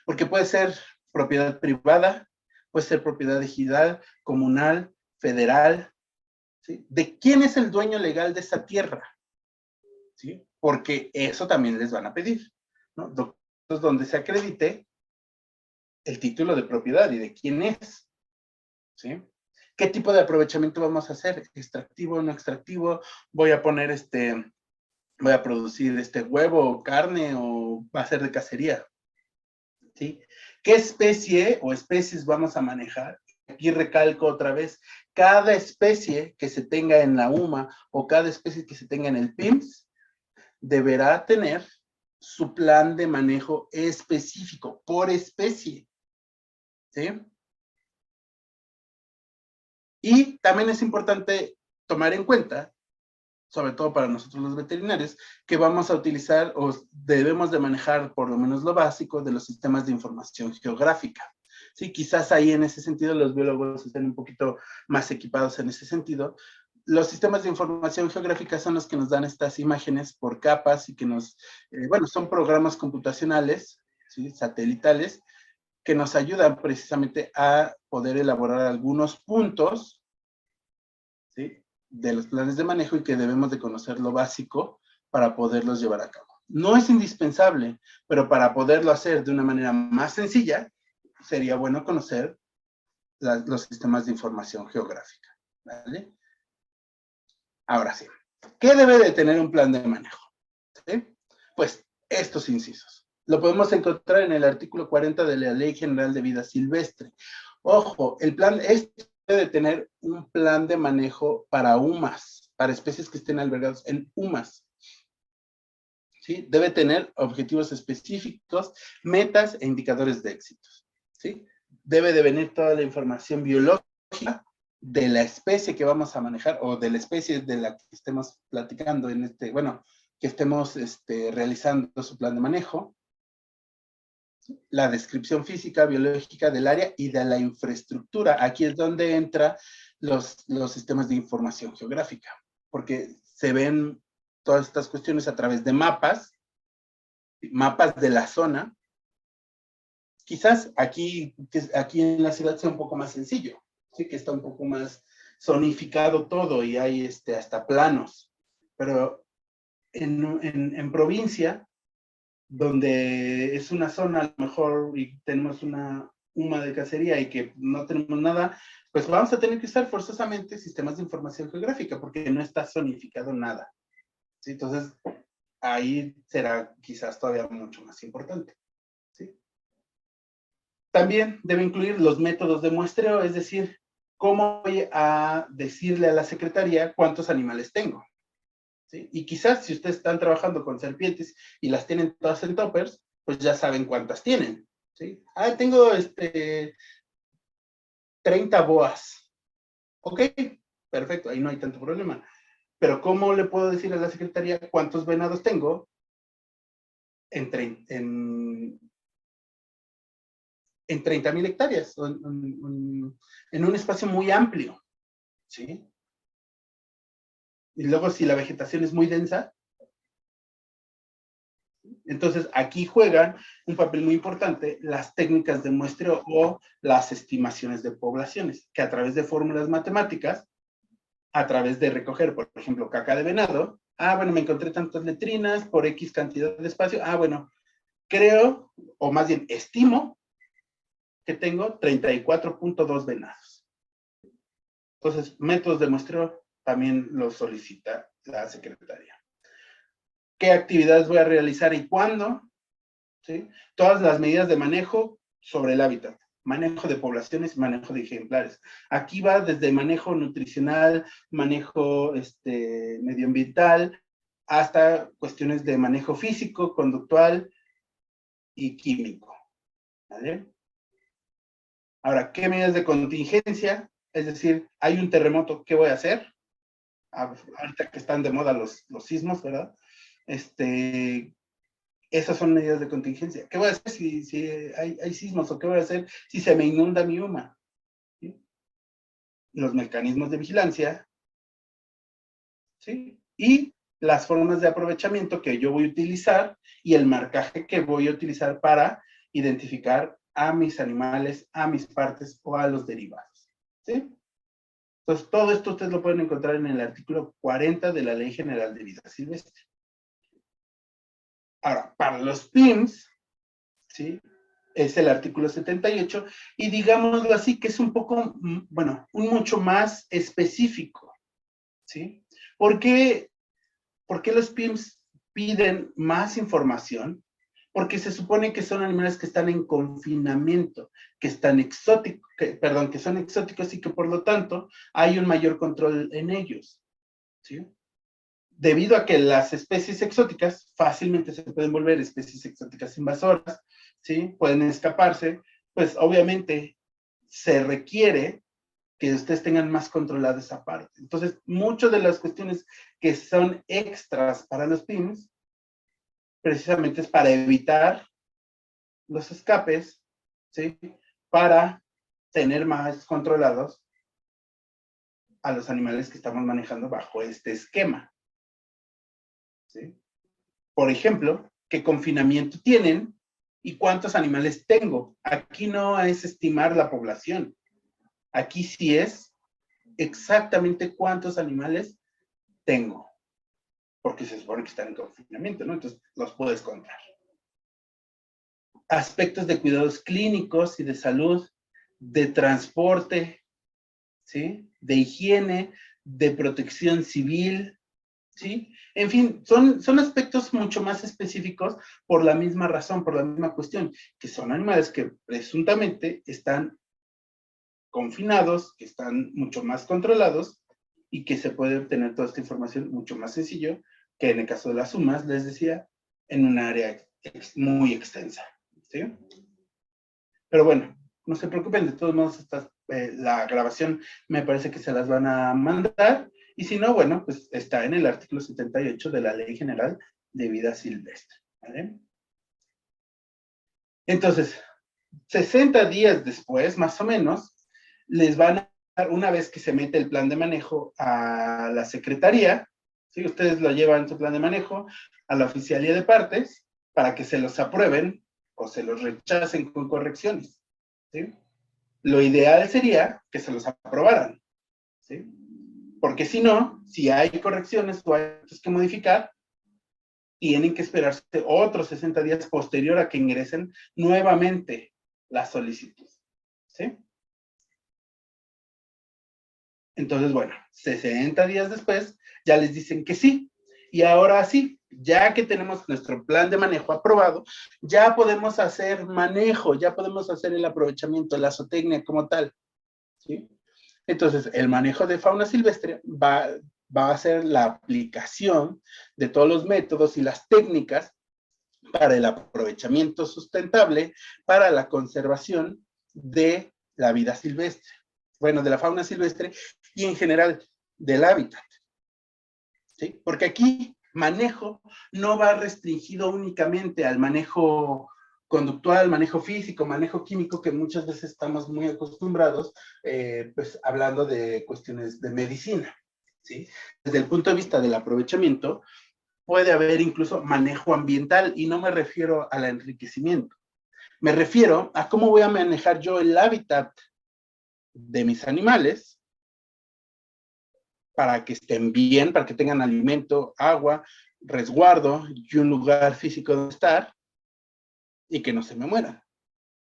Porque puede ser propiedad privada, puede ser propiedad ejidal, comunal, federal, ¿sí? ¿De quién es el dueño legal de esa tierra? ¿Sí? Porque eso también les van a pedir, ¿no? Documentos donde se acredite el título de propiedad y de quién es, ¿sí? ¿Qué tipo de aprovechamiento vamos a hacer? ¿Extractivo o no extractivo? ¿Voy a poner voy a producir huevo o carne o va a ser de cacería? ¿Sí? ¿Qué especie o especies vamos a manejar? Aquí recalco otra vez, cada especie que se tenga en la UMA o cada especie que se tenga en el PIMS deberá tener su plan de manejo específico por especie, ¿sí? Y también es importante tomar en cuenta, sobre todo para nosotros los veterinarios, que vamos a utilizar o debemos de manejar por lo menos lo básico de los sistemas de información geográfica. Sí, quizás ahí en ese sentido los biólogos estén un poquito más equipados en ese sentido. Los sistemas de información geográfica son los que nos dan estas imágenes por capas y que son programas computacionales, ¿sí? Satelitales, que nos ayudan precisamente a poder elaborar algunos puntos, ¿sí? De los planes de manejo y que debemos de conocer lo básico para poderlos llevar a cabo. No es indispensable, pero para poderlo hacer de una manera más sencilla, sería bueno conocer los sistemas de información geográfica, ¿vale? Ahora sí, ¿qué debe de tener un plan de manejo? ¿Sí? Pues estos incisos. Lo podemos encontrar en el artículo 40 de la Ley General de Vida Silvestre. Ojo, el plan debe de tener un plan de manejo para UMAS, para especies que estén albergados en UMAS. ¿Sí? Debe tener objetivos específicos, metas e indicadores de éxitos. ¿Sí? Debe de venir toda la información biológica de la especie que vamos a manejar o de la especie de la que estemos platicando que estemos realizando su plan de manejo, la descripción física, biológica del área y de la infraestructura. Aquí es donde entran los sistemas de información geográfica, porque se ven todas estas cuestiones a través de mapas de la zona. Quizás aquí en la ciudad sea un poco más sencillo, ¿sí? Que está un poco más zonificado todo y hay hasta planos, pero en provincia, donde es una zona a lo mejor y tenemos una UMA de cacería y que no tenemos nada, pues vamos a tener que usar forzosamente sistemas de información geográfica porque no está zonificado nada, ¿sí? Entonces, ahí será quizás todavía mucho más importante, ¿sí? También debe incluir los métodos de muestreo, es decir, ¿cómo voy a decirle a la secretaría cuántos animales tengo? ¿Sí? Y quizás si ustedes están trabajando con serpientes y las tienen todas en toppers, pues ya saben cuántas tienen. ¿Sí? Ah, tengo 30 boas. Ok, perfecto, ahí no hay tanto problema. Pero ¿cómo le puedo decir a la secretaría cuántos venados tengo en 30,000 hectáreas? En un espacio muy amplio. ¿Sí? Y luego si la vegetación es muy densa, entonces aquí juegan un papel muy importante las técnicas de muestreo o las estimaciones de poblaciones, que a través de fórmulas matemáticas, a través de recoger, por ejemplo, caca de venado, bueno, me encontré tantas letrinas por X cantidad de espacio, bueno, creo, o más bien estimo, que tengo 34.2 venados. Entonces, métodos de muestreo también los solicita la secretaría. ¿Qué actividades voy a realizar y cuándo? ¿Sí? Todas las medidas de manejo sobre el hábitat, manejo de poblaciones y manejo de ejemplares. Aquí va desde manejo nutricional, manejo medioambiental, hasta cuestiones de manejo físico, conductual y químico. ¿Vale? Ahora, ¿qué medidas de contingencia? Es decir, hay un terremoto, ¿qué voy a hacer? Ahorita que están de moda los sismos, ¿verdad? Esas son medidas de contingencia. ¿Qué voy a hacer si hay sismos? ¿O qué voy a hacer si se me inunda mi UMA? ¿Sí? Los mecanismos de vigilancia, ¿sí? Y las formas de aprovechamiento que yo voy a utilizar y el marcaje que voy a utilizar para identificar a mis animales, a mis partes o a los derivados. ¿Sí? Entonces, todo esto ustedes lo pueden encontrar en el artículo 40 de la Ley General de Vida Silvestre. Ahora, para los PIMS, ¿sí? Es el artículo 78, y digámoslo así, que es un poco, bueno, un mucho más específico, ¿sí? ¿Por qué los PIMS piden más información? Porque se supone que son animales que están en confinamiento, que están exóticos, que son exóticos y que por lo tanto hay un mayor control en ellos, ¿sí? Debido a que las especies exóticas fácilmente se pueden volver especies exóticas invasoras, ¿sí? Pueden escaparse, pues obviamente se requiere que ustedes tengan más controlada esa parte. Entonces, muchas de las cuestiones que son extras para los PIMS, precisamente es para evitar los escapes, ¿sí? Para tener más controlados a los animales que estamos manejando bajo este esquema, ¿sí? Por ejemplo, qué confinamiento tienen y cuántos animales tengo. Aquí no es estimar la población. Aquí sí es exactamente cuántos animales tengo. Porque se supone que están en confinamiento, ¿no? Entonces los puedes contar. Aspectos de cuidados clínicos y de salud, de transporte, ¿sí? De higiene, de protección civil, ¿sí? En fin, son aspectos mucho más específicos por la misma razón, por la misma cuestión, que son animales que presuntamente están confinados, que están mucho más controlados y que se puede obtener toda esta información mucho más sencillo que en el caso de las sumas, les decía, en un área muy extensa, ¿sí? Pero bueno, no se preocupen, de todos modos la grabación me parece que se las van a mandar, y si no, bueno, pues está en el artículo 78 de la Ley General de Vida Silvestre, ¿vale? Entonces, 60 días después, más o menos, les van a dar, una vez que se mete el plan de manejo a la secretaría, ¿sí? Ustedes lo llevan su plan de manejo a la oficialía de partes para que se los aprueben o se los rechacen con correcciones, ¿sí? Lo ideal sería que se los aprobaran, ¿sí? Porque si no, si hay correcciones o hay que modificar, tienen que esperarse otros 60 días posterior a que ingresen nuevamente la solicitud, ¿sí? Entonces, bueno, 60 días después ya les dicen que sí. Y ahora sí, ya que tenemos nuestro plan de manejo aprobado, ya podemos hacer manejo, ya podemos hacer el aprovechamiento, la zootecnia como tal, ¿sí? Entonces, el manejo de fauna silvestre va a ser la aplicación de todos los métodos y las técnicas para el aprovechamiento sustentable, para la conservación de la vida silvestre, bueno, de la fauna silvestre y en general del hábitat. ¿Sí? Porque aquí manejo no va restringido únicamente al manejo conductual, manejo físico, manejo químico, que muchas veces estamos muy acostumbrados, pues hablando de cuestiones de medicina. ¿Sí? Desde el punto de vista del aprovechamiento, puede haber incluso manejo ambiental, y no me refiero al enriquecimiento. Me refiero a cómo voy a manejar yo el hábitat de mis animales para que estén bien, para que tengan alimento, agua, resguardo y un lugar físico donde estar y que no se me mueran.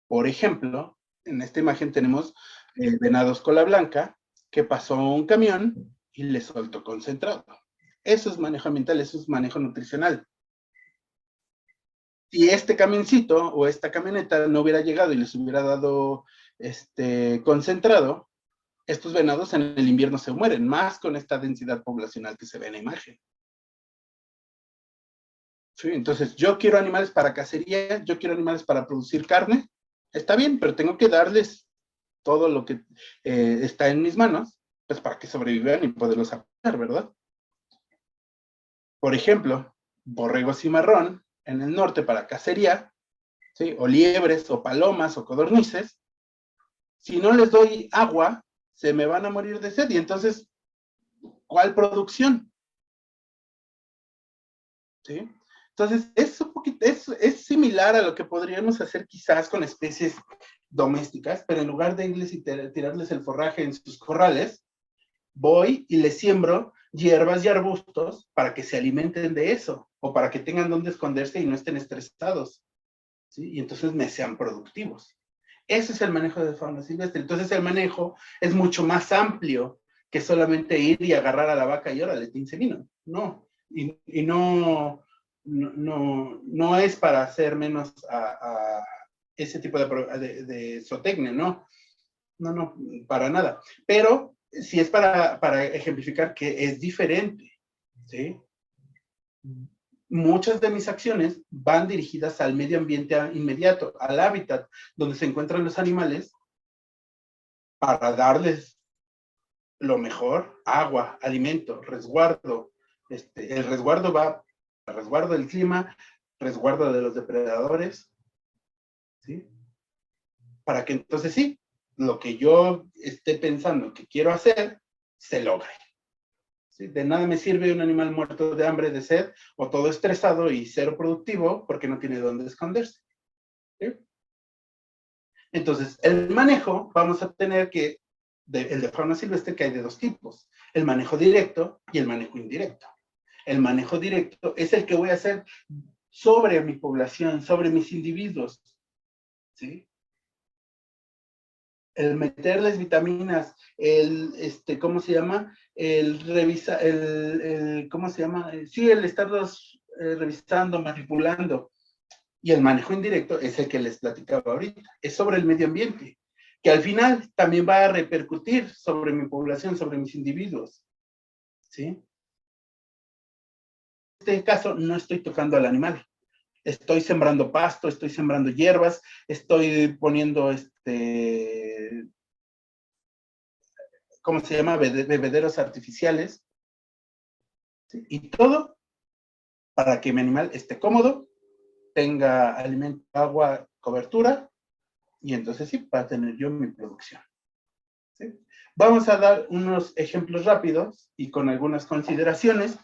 Por ejemplo, en esta imagen tenemos venados cola blanca que pasó un camión y le soltó concentrado. Eso es manejo ambiental, eso es manejo nutricional. Si este camioncito o esta camioneta no hubiera llegado y les hubiera dado concentrado, estos venados en el invierno se mueren, más con esta densidad poblacional que se ve en la imagen. ¿Sí? Entonces, yo quiero animales para cacería, yo quiero animales para producir carne, está bien, pero tengo que darles todo lo que está en mis manos, pues para que sobrevivan y poderlos apoyar, ¿verdad? Por ejemplo, borrego cimarrón en el norte para cacería, ¿sí? O liebres, o palomas, o codornices. Si no les doy agua, se me van a morir de sed, y entonces, ¿cuál producción? ¿Sí? Entonces, es similar a lo que podríamos hacer quizás con especies domésticas, pero en lugar de irles y tirarles el forraje en sus corrales, voy y les siembro hierbas y arbustos para que se alimenten de eso, o para que tengan donde esconderse y no estén estresados, ¿sí? Y entonces me sean productivos. Ese es el manejo de fauna silvestre. Entonces el manejo es mucho más amplio que solamente ir y agarrar a la vaca y órale, te insemino. No, y no es para hacer menos a ese tipo de zootecnia, ¿no? No, para nada. Pero sí es para ejemplificar que es diferente, ¿sí? Muchas de mis acciones van dirigidas al medio ambiente inmediato, al hábitat donde se encuentran los animales, para darles lo mejor: agua, alimento, resguardo. El resguardo va al resguardo del clima, resguardo de los depredadores, ¿sí? Para que entonces sí, lo que yo esté pensando que quiero hacer, se logre. ¿Sí? De nada me sirve un animal muerto de hambre, de sed, o todo estresado y cero productivo porque no tiene dónde esconderse. ¿Sí? Entonces, el manejo, vamos a tener que, el de fauna silvestre, que hay de dos tipos: el manejo directo y el manejo indirecto. El manejo directo es el que voy a hacer sobre mi población, sobre mis individuos, ¿sí? El meterles vitaminas, ¿cómo se llama? ¿Cómo se llama? Sí, el estarlos revisando, manipulando. Y el manejo indirecto es el que les platicaba ahorita, es sobre el medio ambiente, que al final también va a repercutir sobre mi población, sobre mis individuos, ¿sí? En este caso, no estoy tocando al animal, estoy sembrando pasto, estoy sembrando hierbas, estoy poniendo ¿cómo se llama? Bebederos artificiales, ¿sí? Y todo para que mi animal esté cómodo, tenga alimento, agua, cobertura, y entonces sí, para tener yo mi producción, ¿sí? Vamos a dar unos ejemplos rápidos y con algunas consideraciones.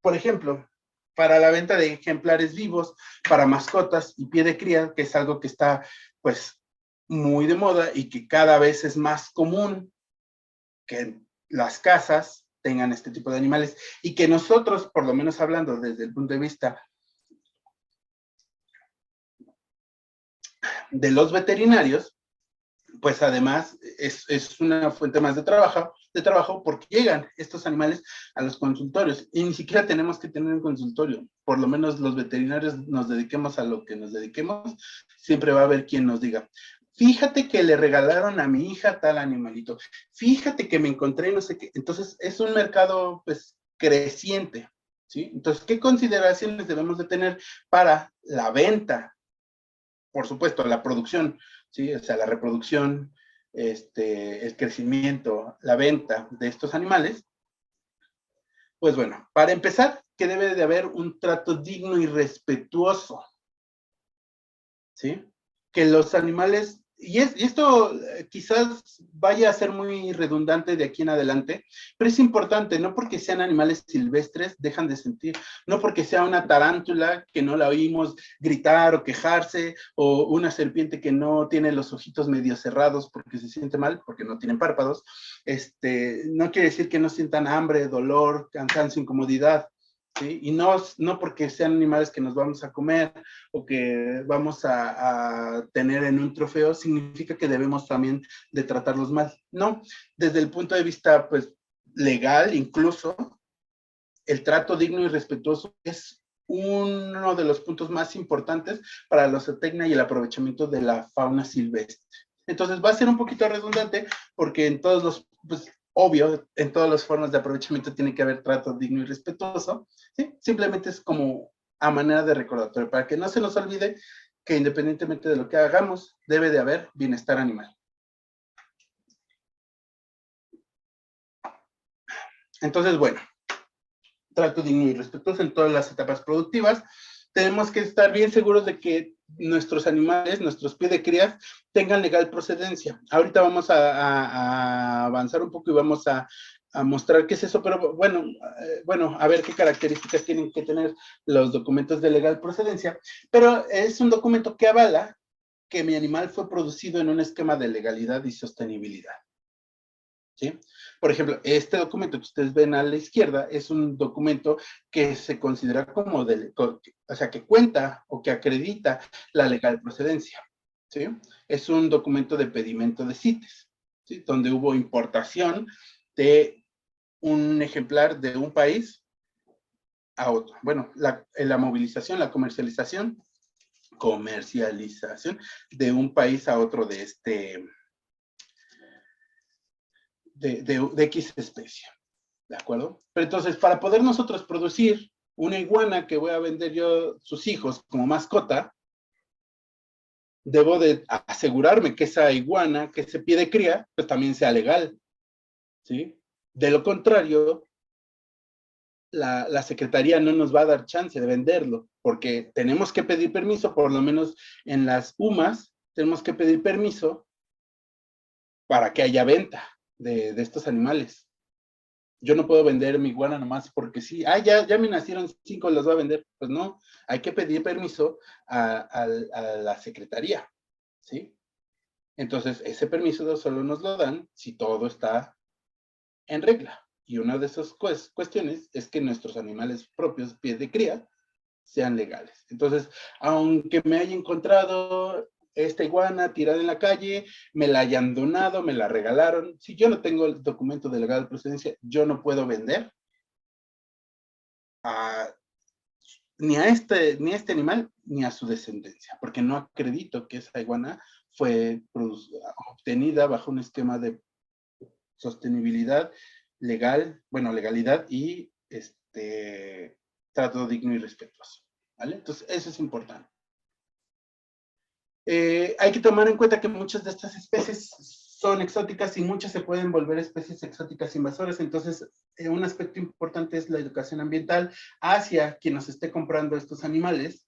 Por ejemplo, para la venta de ejemplares vivos, para mascotas y pie de cría, que es algo que está pues muy de moda y que cada vez es más común que las casas tengan este tipo de animales, y que nosotros, por lo menos hablando desde el punto de vista de los veterinarios, pues además es una fuente más de trabajo, porque llegan estos animales a los consultorios, y ni siquiera tenemos que tener un consultorio. Por lo menos los veterinarios nos dediquemos a lo que nos dediquemos, siempre va a haber quien nos diga: Fíjate que le regalaron a mi hija tal animalito. Fíjate que me encontré no sé qué. Entonces, es un mercado, pues, creciente, ¿sí? Entonces, ¿qué consideraciones debemos de tener para la venta? Por supuesto, la producción, ¿sí? O sea, la reproducción, el crecimiento, la venta de estos animales. Pues bueno, para empezar, que debe de haber un trato digno y respetuoso, ¿sí? Que los animales, y esto quizás vaya a ser muy redundante de aquí en adelante, pero es importante, no porque sean animales silvestres dejan de sentir, no porque sea una tarántula que no la oímos gritar o quejarse, o una serpiente que no tiene los ojitos medio cerrados porque se siente mal, porque no tienen párpados, no quiere decir que no sientan hambre, dolor, cansancio, incomodidad. ¿Sí? Y no porque sean animales que nos vamos a comer o que vamos a tener en un trofeo, significa que debemos también de tratarlos mal. No, desde el punto de vista pues, legal, incluso, el trato digno y respetuoso es uno de los puntos más importantes para la zootecnia y el aprovechamiento de la fauna silvestre. Entonces va a ser un poquito redundante porque en todos los, pues, obvio, en todas las formas de aprovechamiento tiene que haber trato digno y respetuoso, ¿sí? Simplemente es como a manera de recordatorio, para que no se nos olvide que independientemente de lo que hagamos, debe de haber bienestar animal. Entonces, bueno, trato digno y respetuoso en todas las etapas productivas. Tenemos que estar bien seguros de que nuestros animales, nuestros pie de crías, tengan legal procedencia. Ahorita vamos a avanzar un poco y vamos a mostrar qué es eso, pero bueno, a ver qué características tienen que tener los documentos de legal procedencia, pero es un documento que avala que mi animal fue producido en un esquema de legalidad y sostenibilidad. ¿Sí? Por ejemplo, este documento que ustedes ven a la izquierda es un documento que se considera como, o sea, que cuenta o que acredita la legal procedencia. ¿Sí? Es un documento de pedimento de CITES, ¿sí? Donde hubo importación de un ejemplar de un país a otro. Bueno, la movilización, la comercialización de un país a otro de X especie, ¿de acuerdo? Pero entonces, para poder nosotros producir una iguana que voy a vender yo sus hijos como mascota, debo de asegurarme que esa iguana, que ese pie de cría, pues también sea legal, ¿sí? De lo contrario, la Secretaría no nos va a dar chance de venderlo, porque tenemos que pedir permiso, por lo menos en las UMAS, tenemos que pedir permiso para que haya venta de estos animales. Yo no puedo vender mi iguana nomás porque sí, ya me nacieron 5, los voy a vender. Pues no, hay que pedir permiso a la secretaría, ¿sí? Entonces, ese permiso solo nos lo dan si todo está en regla. Y una de esas cuestiones es que nuestros animales propios, pies de cría, sean legales. Entonces, aunque me haya encontrado esta iguana tirada en la calle, me la hayan donado, me la regalaron, si yo no tengo el documento de legal procedencia, yo no puedo vender a, ni a este animal ni a su descendencia, porque no acredito que esa iguana fue obtenida bajo un esquema de sostenibilidad legal, bueno, legalidad y trato digno y respetuoso, ¿vale? Entonces, eso es importante. Hay que tomar en cuenta que muchas de estas especies son exóticas y muchas se pueden volver especies exóticas invasoras. Entonces, un aspecto importante es la educación ambiental hacia quien nos esté comprando estos animales,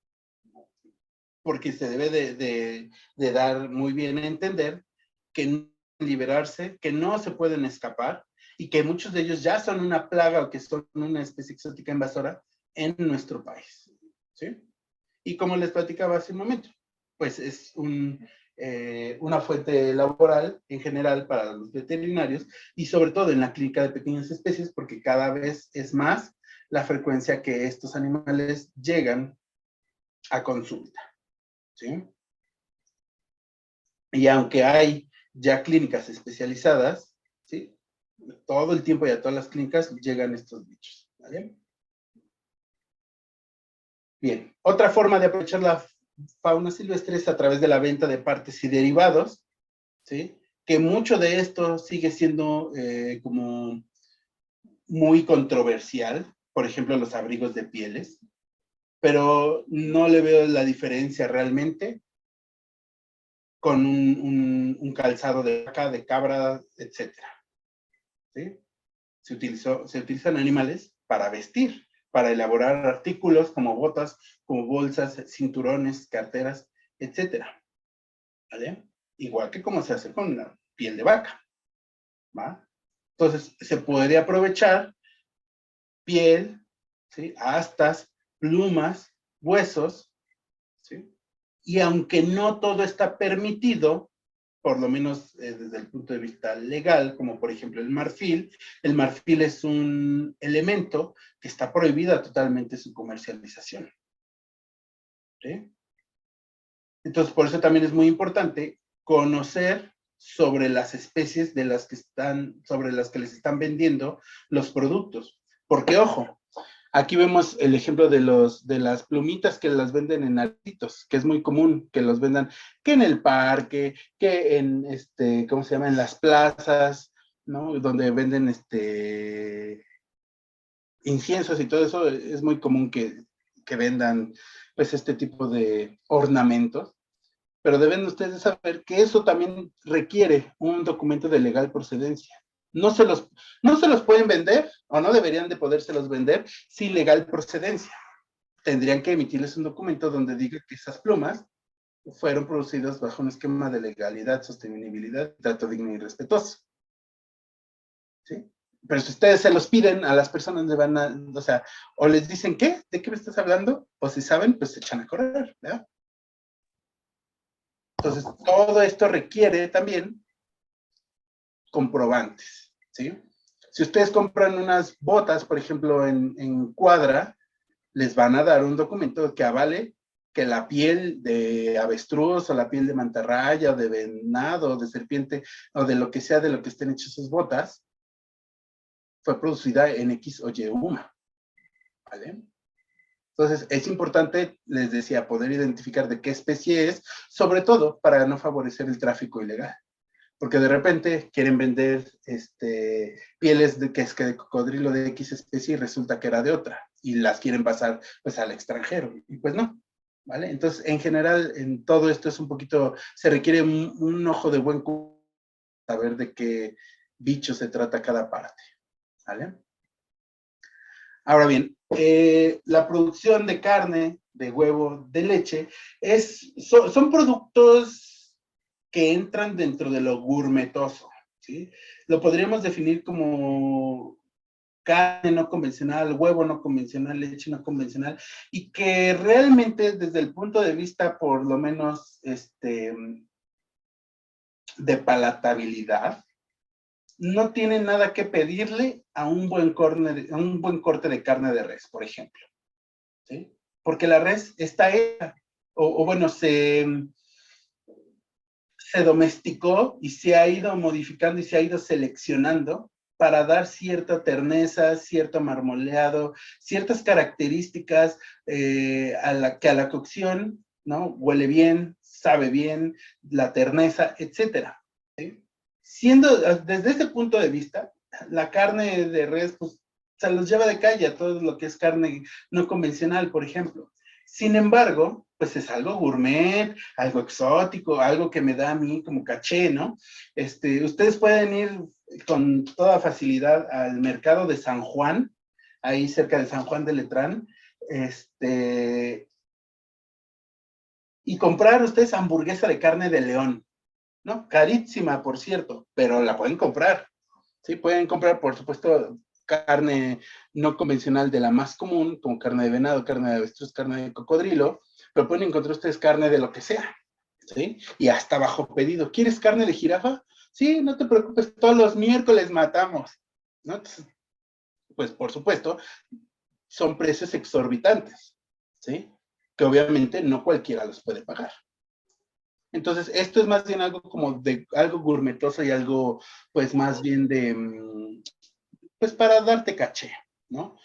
porque se debe de dar muy bien a entender que no pueden liberarse, que no se pueden escapar y que muchos de ellos ya son una plaga o que son una especie exótica invasora en nuestro país. ¿Sí? Y como les platicaba hace un momento, pues es una fuente laboral en general para los veterinarios y sobre todo en la clínica de pequeñas especies, porque cada vez es más la frecuencia que estos animales llegan a consulta. ¿Sí? Y aunque hay ya clínicas especializadas, ¿sí? Todo el tiempo y a todas las clínicas llegan estos bichos. ¿Vale? Bien, otra forma de aprovechar fauna silvestre es a través de la venta de partes y derivados, ¿sí? Que mucho de esto sigue siendo como muy controversial, por ejemplo, los abrigos de pieles, pero no le veo la diferencia realmente con un calzado de vaca, de cabra, etcétera, ¿sí? Se utilizan animales para vestir, para elaborar artículos como botas, como bolsas, cinturones, carteras, etcétera, ¿vale? Igual que como se hace con la piel de vaca, ¿va? Entonces, se podría aprovechar piel, ¿sí? Astas, plumas, huesos, ¿sí? Y aunque no todo está permitido, por lo menos desde el punto de vista legal, como por ejemplo el marfil es un elemento que está prohibida totalmente su comercialización, ¿sí? Entonces, por eso también es muy importante conocer sobre las especies de las que están, sobre las que les están vendiendo los productos. Porque, ojo, aquí vemos el ejemplo de las plumitas que las venden en aretitos, que es muy común que los vendan, que en el parque, que en, ¿cómo se llama? En las plazas, ¿no? Donde venden, inciensos y todo eso, es muy común que vendan, pues, este tipo de ornamentos. Pero deben ustedes saber que eso también requiere un documento de legal procedencia. No se los, no se los pueden vender o no deberían de podérselos vender sin legal procedencia. Tendrían que emitirles un documento donde diga que esas plumas fueron producidas bajo un esquema de legalidad, sostenibilidad, trato digno y respetuoso. ¿Sí? Pero si ustedes se los piden a las personas, le van a, o sea, o les dicen, ¿qué? ¿De qué me estás hablando? O si saben, pues se echan a correr, ¿verdad? Entonces, todo esto requiere también comprobantes, ¿sí? Si ustedes compran unas botas, por ejemplo, en Cuadra, les van a dar un documento que avale que la piel de avestruz o la piel de mantarraya o de venado o de serpiente o de lo que sea de lo que estén hechas sus botas fue producida en X o Y UMA, ¿vale? Entonces, es importante, les decía, poder identificar de qué especie es, sobre todo para no favorecer el tráfico ilegal. Porque de repente quieren vender pieles que es que de cocodrilo de X especie y resulta que era de otra y las quieren pasar pues al extranjero y pues no, ¿vale? Entonces en general en todo esto es un poquito, se requiere un ojo de buen cuidado, saber de qué bicho se trata cada parte, ¿vale? Ahora bien, la producción de carne, de huevo, de leche, son productos que entran dentro de lo gourmetoso, ¿sí? Lo podríamos definir como carne no convencional, huevo no convencional, leche no convencional, y que realmente desde el punto de vista, por lo menos, de palatabilidad, no tiene nada que pedirle a a un buen corte de carne de res, por ejemplo, ¿sí? Porque la res está hecha, o bueno, se domesticó y se ha ido modificando y se ha ido seleccionando para dar cierta terneza, cierto marmoleado, ciertas características que a la cocción, ¿no? Huele bien, sabe bien, la terneza, etcétera, ¿sí? Siendo, desde ese punto de vista, la carne de res, pues, se los lleva de calle a todo lo que es carne no convencional, por ejemplo. Sin embargo, pues es algo gourmet, algo exótico, algo que me da a mí como caché, ¿no? Ustedes pueden ir con toda facilidad al mercado de San Juan, ahí cerca de San Juan de Letrán, y comprar ustedes hamburguesa de carne de león, ¿no? Carísima, por cierto, pero la pueden comprar, ¿sí? Pueden comprar, por supuesto, carne no convencional de la más común, como carne de venado, carne de avestruz, carne de cocodrilo, pero pueden encontrar ustedes carne de lo que sea, ¿sí? Y hasta bajo pedido. ¿Quieres carne de jirafa? Sí, no te preocupes, todos los miércoles matamos, ¿no? Entonces, pues, por supuesto, son precios exorbitantes, ¿sí? Que obviamente no cualquiera los puede pagar. Entonces, esto es más bien algo como de algo gourmetoso y algo, pues, más bien de, pues, para darte caché, ¿no?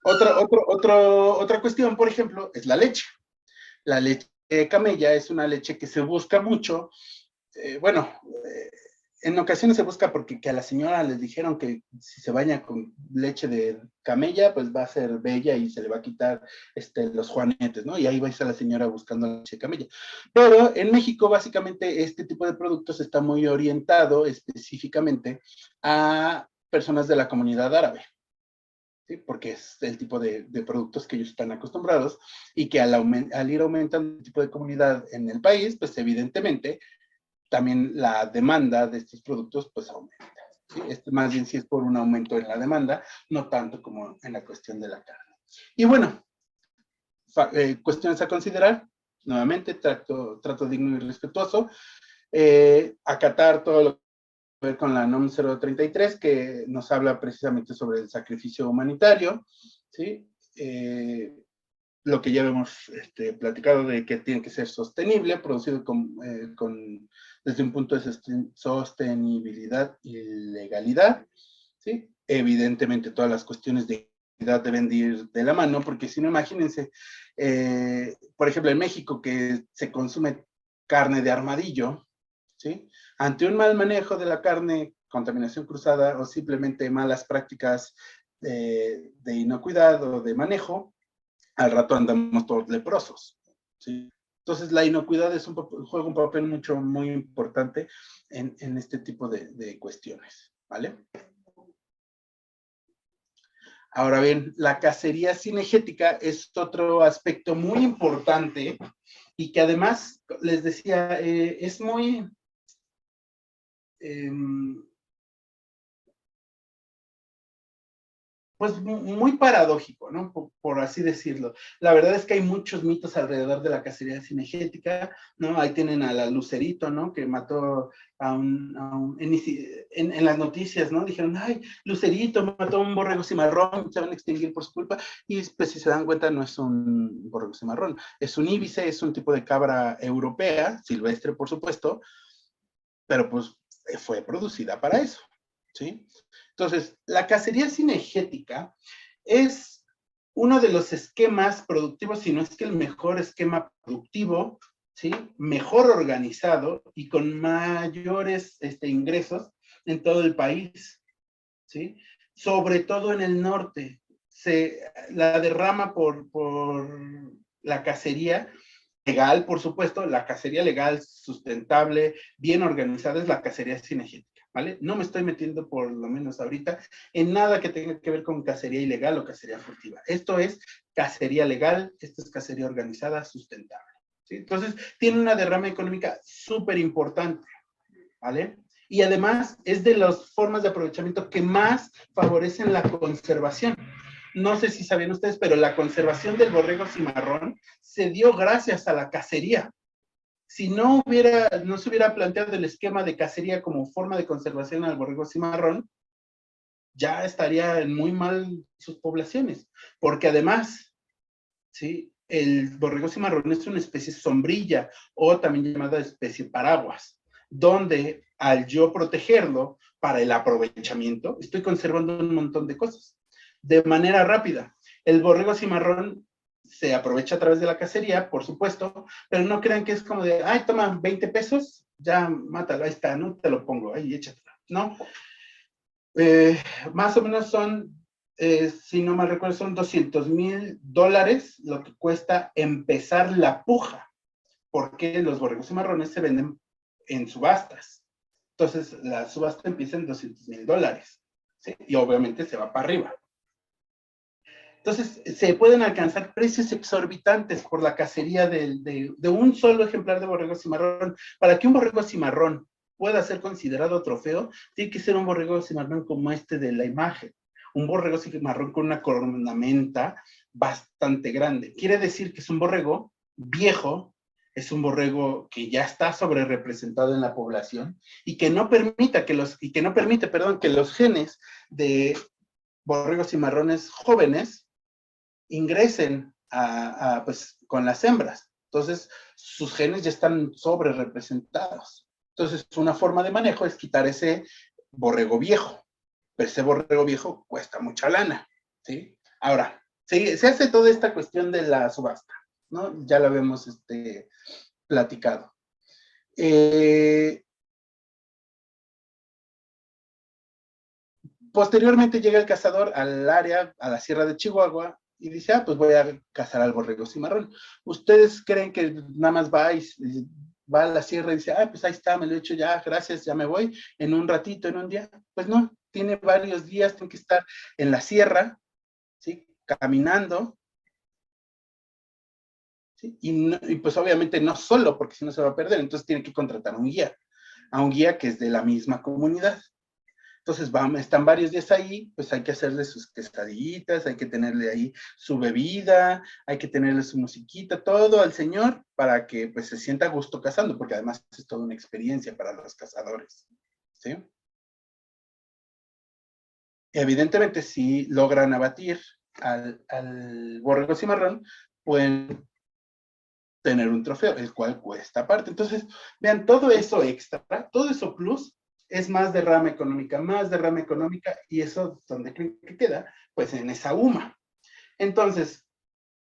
Otra cuestión, por ejemplo, es la leche. La leche camella es una leche que se busca mucho, bueno, en ocasiones se busca porque que a la señora les dijeron que si se baña con leche de camella, pues va a ser bella y se le va a quitar los juanetes, ¿no? Y ahí va a estar la señora buscando leche de camella. Pero en México, básicamente, este tipo de productos está muy orientado específicamente a personas de la comunidad árabe. ¿Sí? Porque es el tipo de productos que ellos están acostumbrados y que al ir aumentando el tipo de comunidad en el país, pues evidentemente también la demanda de estos productos pues aumenta. ¿Sí? Más bien si es por un aumento en la demanda, no tanto como en la cuestión de la carne. Y bueno, cuestiones a considerar, nuevamente, trato digno y respetuoso, acatar todo lo que ver con la NOM 033, que nos habla precisamente sobre el sacrificio humanitario, ¿sí? Lo que ya hemos platicado de que tiene que ser sostenible, producido desde un punto de sostenibilidad y legalidad, ¿sí? Evidentemente todas las cuestiones de equidad deben ir de la mano, porque si no, imagínense, por ejemplo, en México que se consume carne de armadillo, ¿sí? Ante un mal manejo de la carne, contaminación cruzada o simplemente malas prácticas de inocuidad o de manejo, al rato andamos todos leprosos, ¿sí? Entonces la inocuidad juega un papel muy importante en este tipo de cuestiones, ¿vale? Ahora bien, la cacería cinegética es otro aspecto muy importante y que además, les decía, es muy... pues muy paradójico, ¿no? Por así decirlo. La verdad es que hay muchos mitos alrededor de la cacería cinegética, ¿no? Ahí tienen a la Lucerito, ¿no? Que mató en las noticias, ¿no? Dijeron, ay, Lucerito mató a un borrego cimarrón, se van a extinguir por su culpa, y pues si se dan cuenta no es un borrego cimarrón, es un íbice, es un tipo de cabra europea, silvestre por supuesto, pero pues fue producida para eso, ¿sí? Entonces, la cacería cinegética es uno de los esquemas productivos, si no es que el mejor esquema productivo, ¿sí? Mejor organizado y con mayores ingresos en todo el país, ¿sí? Sobre todo en el norte. La derrama por la cacería legal, por supuesto, la cacería legal, sustentable, bien organizada, es la cacería cinegética, ¿vale? No me estoy metiendo, por lo menos ahorita, en nada que tenga que ver con cacería ilegal o cacería furtiva. Esto es cacería legal, esto es cacería organizada, sustentable, ¿sí? Entonces, tiene una derrama económica súper importante, ¿vale? Y además es de las formas de aprovechamiento que más favorecen la conservación. No sé si sabían ustedes, pero la conservación del borrego cimarrón se dio gracias a la cacería. Si no se hubiera planteado el esquema de cacería como forma de conservación al borrego cimarrón, ya estarían muy mal sus poblaciones. Porque además, ¿sí? El borrego cimarrón es una especie sombrilla o también llamada especie paraguas, donde al yo protegerlo para el aprovechamiento, estoy conservando un montón de cosas de manera rápida. El borrego cimarrón se aprovecha a través de la cacería, por supuesto, pero no crean que es como de, ay, toma 20 pesos, ya mátalo, ahí está, no te lo pongo, ahí échatelo, ¿no? Más o menos son, si no mal recuerdo, son $200,000 lo que cuesta empezar la puja, porque los borregos cimarrones se venden en subastas. Entonces, la subasta empieza en $200,000, ¿sí? Y obviamente se va para arriba. Entonces, se pueden alcanzar precios exorbitantes por la cacería de un solo ejemplar de borrego cimarrón. Para que un borrego cimarrón pueda ser considerado trofeo, tiene que ser un borrego cimarrón como este de la imagen. Un borrego cimarrón con una cornamenta bastante grande. Quiere decir que es un borrego viejo, es un borrego que ya está sobre representado en la población y que no permite, que los genes de borregos cimarrones jóvenes ingresen pues, con las hembras. Entonces, sus genes ya están sobre representados. Entonces, una forma de manejo es quitar ese borrego viejo. Pero ese borrego viejo cuesta mucha lana, ¿sí? Ahora, se hace toda esta cuestión de la subasta. ¿no? Ya lo habíamos platicado. Posteriormente llega el cazador al área, a la sierra de Chihuahua, y dice, ah, pues voy a cazar al borrego cimarrón. ¿Ustedes creen que nada más va a la sierra y dice, ah, pues ahí está, me lo he hecho ya, gracias, ya me voy, en un ratito, en un día? Pues no, tiene varios días, tiene que estar en la sierra, ¿sí? Caminando, ¿sí? Y pues obviamente no solo, porque si no se va a perder, entonces tiene que contratar a un guía que es de la misma comunidad. Entonces están varios días ahí, pues hay que hacerle sus quesadillitas, hay que tenerle ahí su bebida, hay que tenerle su musiquita, todo al señor para que pues se sienta a gusto cazando, porque además es toda una experiencia para los cazadores, ¿sí? Evidentemente, si logran abatir al borrego cimarrón, pueden tener un trofeo, el cual cuesta aparte. Entonces, vean, todo eso extra, todo eso plus, es más derrama económica, y eso, ¿dónde creen que queda? Pues en esa UMA. Entonces,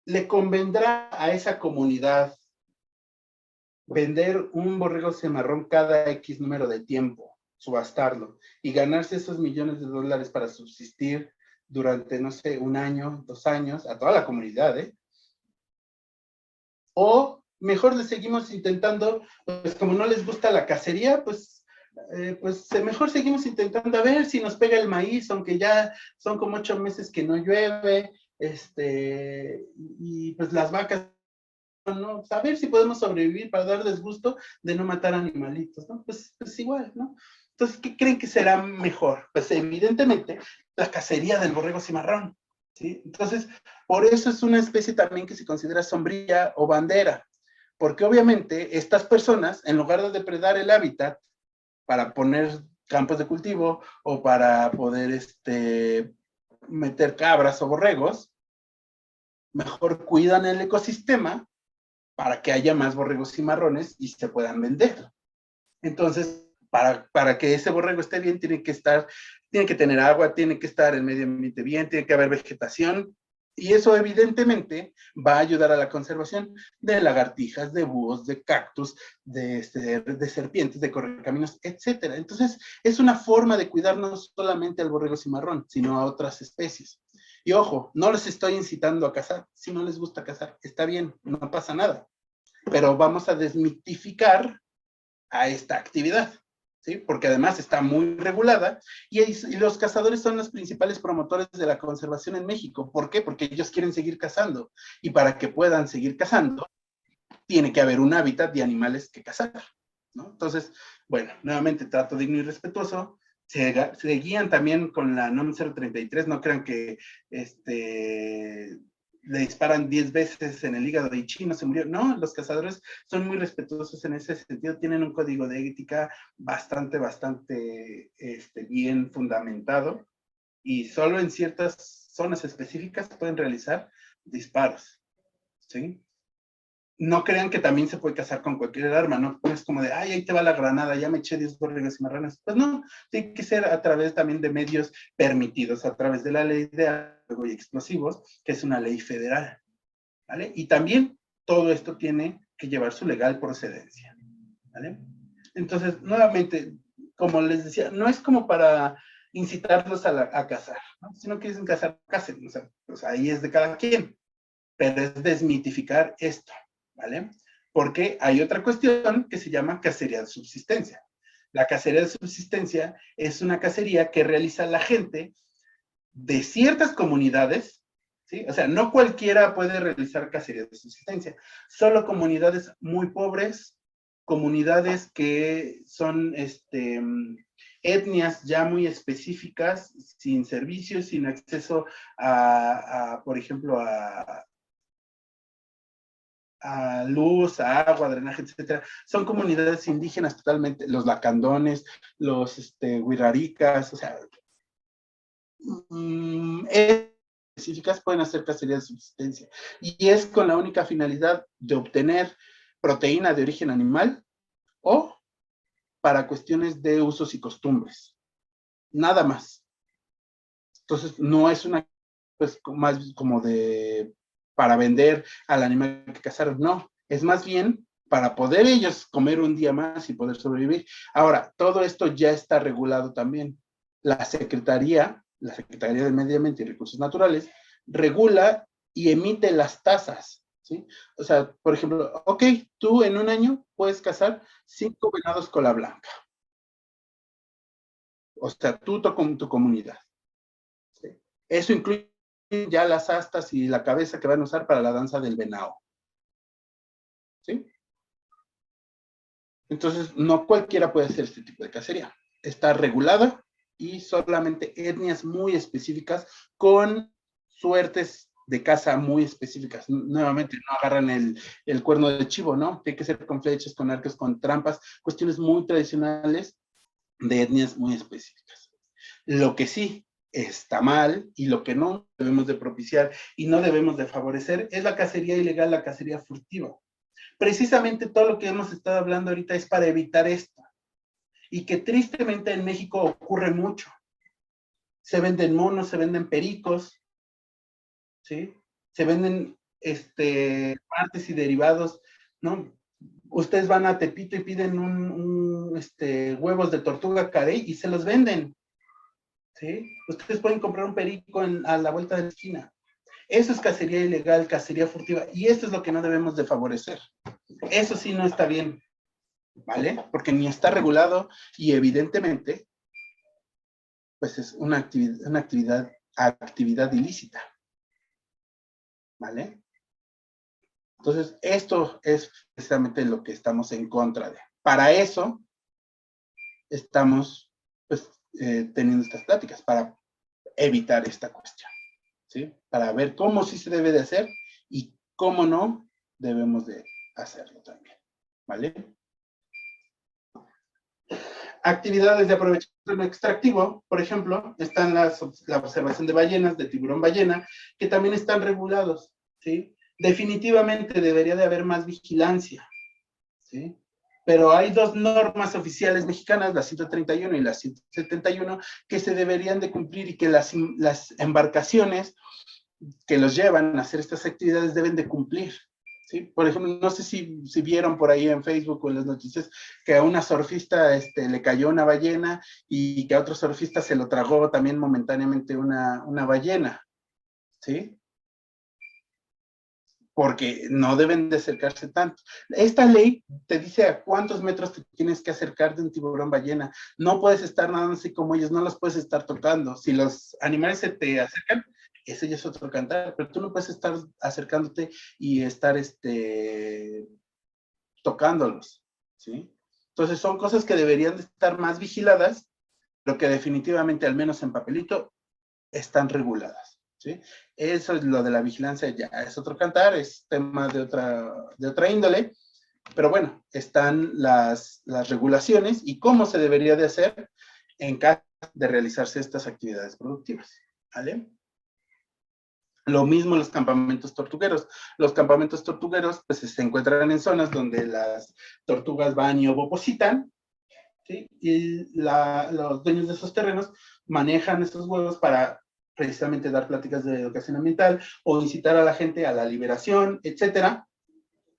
le convendrá a esa comunidad vender un borrego cimarrón cada X número de tiempo, subastarlo, y ganarse esos millones de dólares para subsistir durante, no sé, un año, 2 años, a toda la comunidad, ¿eh? O mejor le seguimos intentando, pues como no les gusta la cacería, pues mejor seguimos intentando a ver si nos pega el maíz, aunque ya son como 8 meses que no llueve, y pues las vacas, ¿no? A ver si podemos sobrevivir para darles gusto de no matar animalitos, ¿no? Pues igual, ¿no? Entonces, ¿qué creen que será mejor? Pues evidentemente la cacería del borrego cimarrón, ¿sí? Entonces, por eso es una especie también que se considera sombrilla o bandera, porque obviamente estas personas, en lugar de depredar el hábitat para poner campos de cultivo o para poder meter cabras o borregos, mejor cuidan el ecosistema para que haya más borregos cimarrones y se puedan vender. Entonces, para que ese borrego esté bien, tiene que tener agua, tiene que estar el medio ambiente bien, tiene que haber vegetación, y eso evidentemente va a ayudar a la conservación de lagartijas, de búhos, de cactus, de serpientes, de correcaminos, etcétera. Entonces, es una forma de cuidar no solamente al borrego cimarrón, sino a otras especies. Y ojo, no les estoy incitando a cazar. Si no les gusta cazar, está bien, no pasa nada. Pero vamos a desmitificar a esta actividad, ¿sí? Porque además está muy regulada, y los cazadores son los principales promotores de la conservación en México. ¿Por qué? Porque ellos quieren seguir cazando, y para que puedan seguir cazando, tiene que haber un hábitat de animales que cazar, ¿no? Entonces, bueno, nuevamente trato digno y respetuoso. Se guían también con la NOM 033, no crean que le disparan 10 veces en el hígado y chino se murió. No, los cazadores son muy respetuosos en ese sentido, tienen un código de ética bastante bien fundamentado, y solo en ciertas zonas específicas pueden realizar disparos, ¿sí? No crean que también se puede cazar con cualquier arma, ¿no? No es como de, ay, ahí te va la granada, ya me eché 10 borregos y marranas. Pues no, tiene que ser a través también de medios permitidos, a través de la ley de fuego y explosivos, que es una ley federal, ¿vale? Y también todo esto tiene que llevar su legal procedencia, ¿vale? Entonces, nuevamente, como les decía, no es como para incitarlos a cazar, ¿no? Si no quieren cazar, casen, o sea, pues ahí es de cada quien, pero es desmitificar esto, ¿vale? Porque hay otra cuestión que se llama cacería de subsistencia. La cacería de subsistencia es una cacería que realiza la gente de ciertas comunidades, ¿sí? O sea, no cualquiera puede realizar cacería de subsistencia, solo comunidades muy pobres, comunidades que son etnias ya muy específicas, sin servicios, sin acceso por ejemplo, a luz, a agua, drenaje, etcétera. Son comunidades indígenas totalmente, los lacandones, los huiraricas, o sea, específicas pueden hacer cacería de subsistencia. Y es con la única finalidad de obtener proteína de origen animal o para cuestiones de usos y costumbres. Nada más. Entonces, no es una, pues, más como de para vender al animal que cazaron, no, es más bien para poder ellos comer un día más y poder sobrevivir. Ahora, todo esto ya está regulado también. La Secretaría del Medio Ambiente y Recursos Naturales, regula y emite las tasas, ¿sí? O sea, por ejemplo, ok, tú en un año puedes cazar 5 venados cola blanca. O sea, tú con tu comunidad. ¿Sí? Eso incluye ya las astas y la cabeza que van a usar para la danza del venado. ¿Sí? Entonces, no cualquiera puede hacer este tipo de cacería. Está regulada y solamente etnias muy específicas con suertes de caza muy específicas. Nuevamente, no agarran el cuerno de chivo, ¿no? Tiene que ser con flechas, con arcos, con trampas, cuestiones muy tradicionales de etnias muy específicas. Lo que sí está mal y lo que no debemos de propiciar y no debemos de favorecer es la cacería ilegal, la cacería furtiva. Precisamente todo lo que hemos estado hablando ahorita es para evitar esto. Y que tristemente en México ocurre mucho. Se venden monos, se venden pericos, ¿sí? Se venden partes y derivados, ¿no? Ustedes van a Tepito y piden huevos de tortuga carey y se los venden, ¿sí? Ustedes pueden comprar un perico a la vuelta de la esquina. Eso es cacería ilegal, cacería furtiva, y esto es lo que no debemos de favorecer. Eso sí no está bien, ¿vale? Porque ni está regulado y evidentemente, pues es una actividad ilícita, ¿vale? Entonces, esto es precisamente lo que estamos en contra de. Para eso estamos, pues, teniendo estas pláticas, para evitar esta cuestión, ¿sí? Para ver cómo sí se debe de hacer y cómo no debemos de hacerlo también, ¿vale? Actividades de aprovechamiento extractivo, por ejemplo, están la observación de ballenas, de tiburón ballena, que también están regulados, ¿sí? Definitivamente debería de haber más vigilancia, ¿sí? Pero hay dos normas oficiales mexicanas, la 131 y la 171, que se deberían de cumplir y que las embarcaciones que los llevan a hacer estas actividades deben de cumplir, ¿sí? Por ejemplo, no sé si vieron por ahí en Facebook o en las noticias que a una surfista le cayó una ballena y que a otro surfista se lo tragó también momentáneamente una ballena, ¿sí? Porque no deben de acercarse tanto. Esta ley te dice a cuántos metros te tienes que acercar de un tiburón ballena. No puedes estar nadando así como ellos, no los puedes estar tocando. Si los animales se te acercan, ese ya es otro cantar, pero tú no puedes estar acercándote y estar tocándolos, ¿sí? Entonces son cosas que deberían de estar más vigiladas, pero que definitivamente, al menos en papelito, están reguladas, ¿sí? Eso es lo de la vigilancia, ya es otro cantar, es tema de otra índole, pero bueno, están las regulaciones y cómo se debería de hacer en caso de realizarse estas actividades productivas, ¿vale? Lo mismo los campamentos tortugueros. Los campamentos tortugueros pues se encuentran en zonas donde las tortugas van y ovopositan, ¿sí? Y los dueños de esos terrenos manejan esos huevos para precisamente dar pláticas de educación ambiental o incitar a la gente a la liberación, etcétera,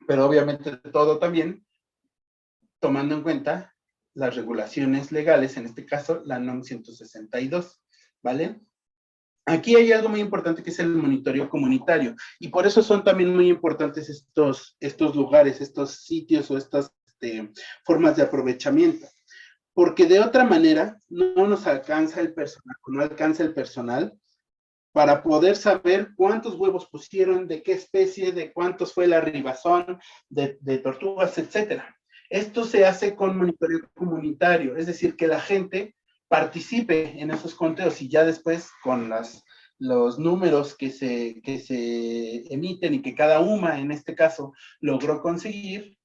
pero obviamente todo también tomando en cuenta las regulaciones legales, en este caso la NOM 162, ¿vale? Aquí hay algo muy importante que es el monitoreo comunitario y por eso son también muy importantes estos lugares, estos sitios o estas formas de aprovechamiento, porque de otra manera no nos alcanza el personal, no alcanza el personal para poder saber cuántos huevos pusieron, de qué especie, de cuántos fue la arribazón, de tortugas, etcétera. Esto se hace con monitoreo comunitario, es decir, que la gente participe en esos conteos y ya después con los números que se emiten y que cada UMA, en este caso, logró conseguir,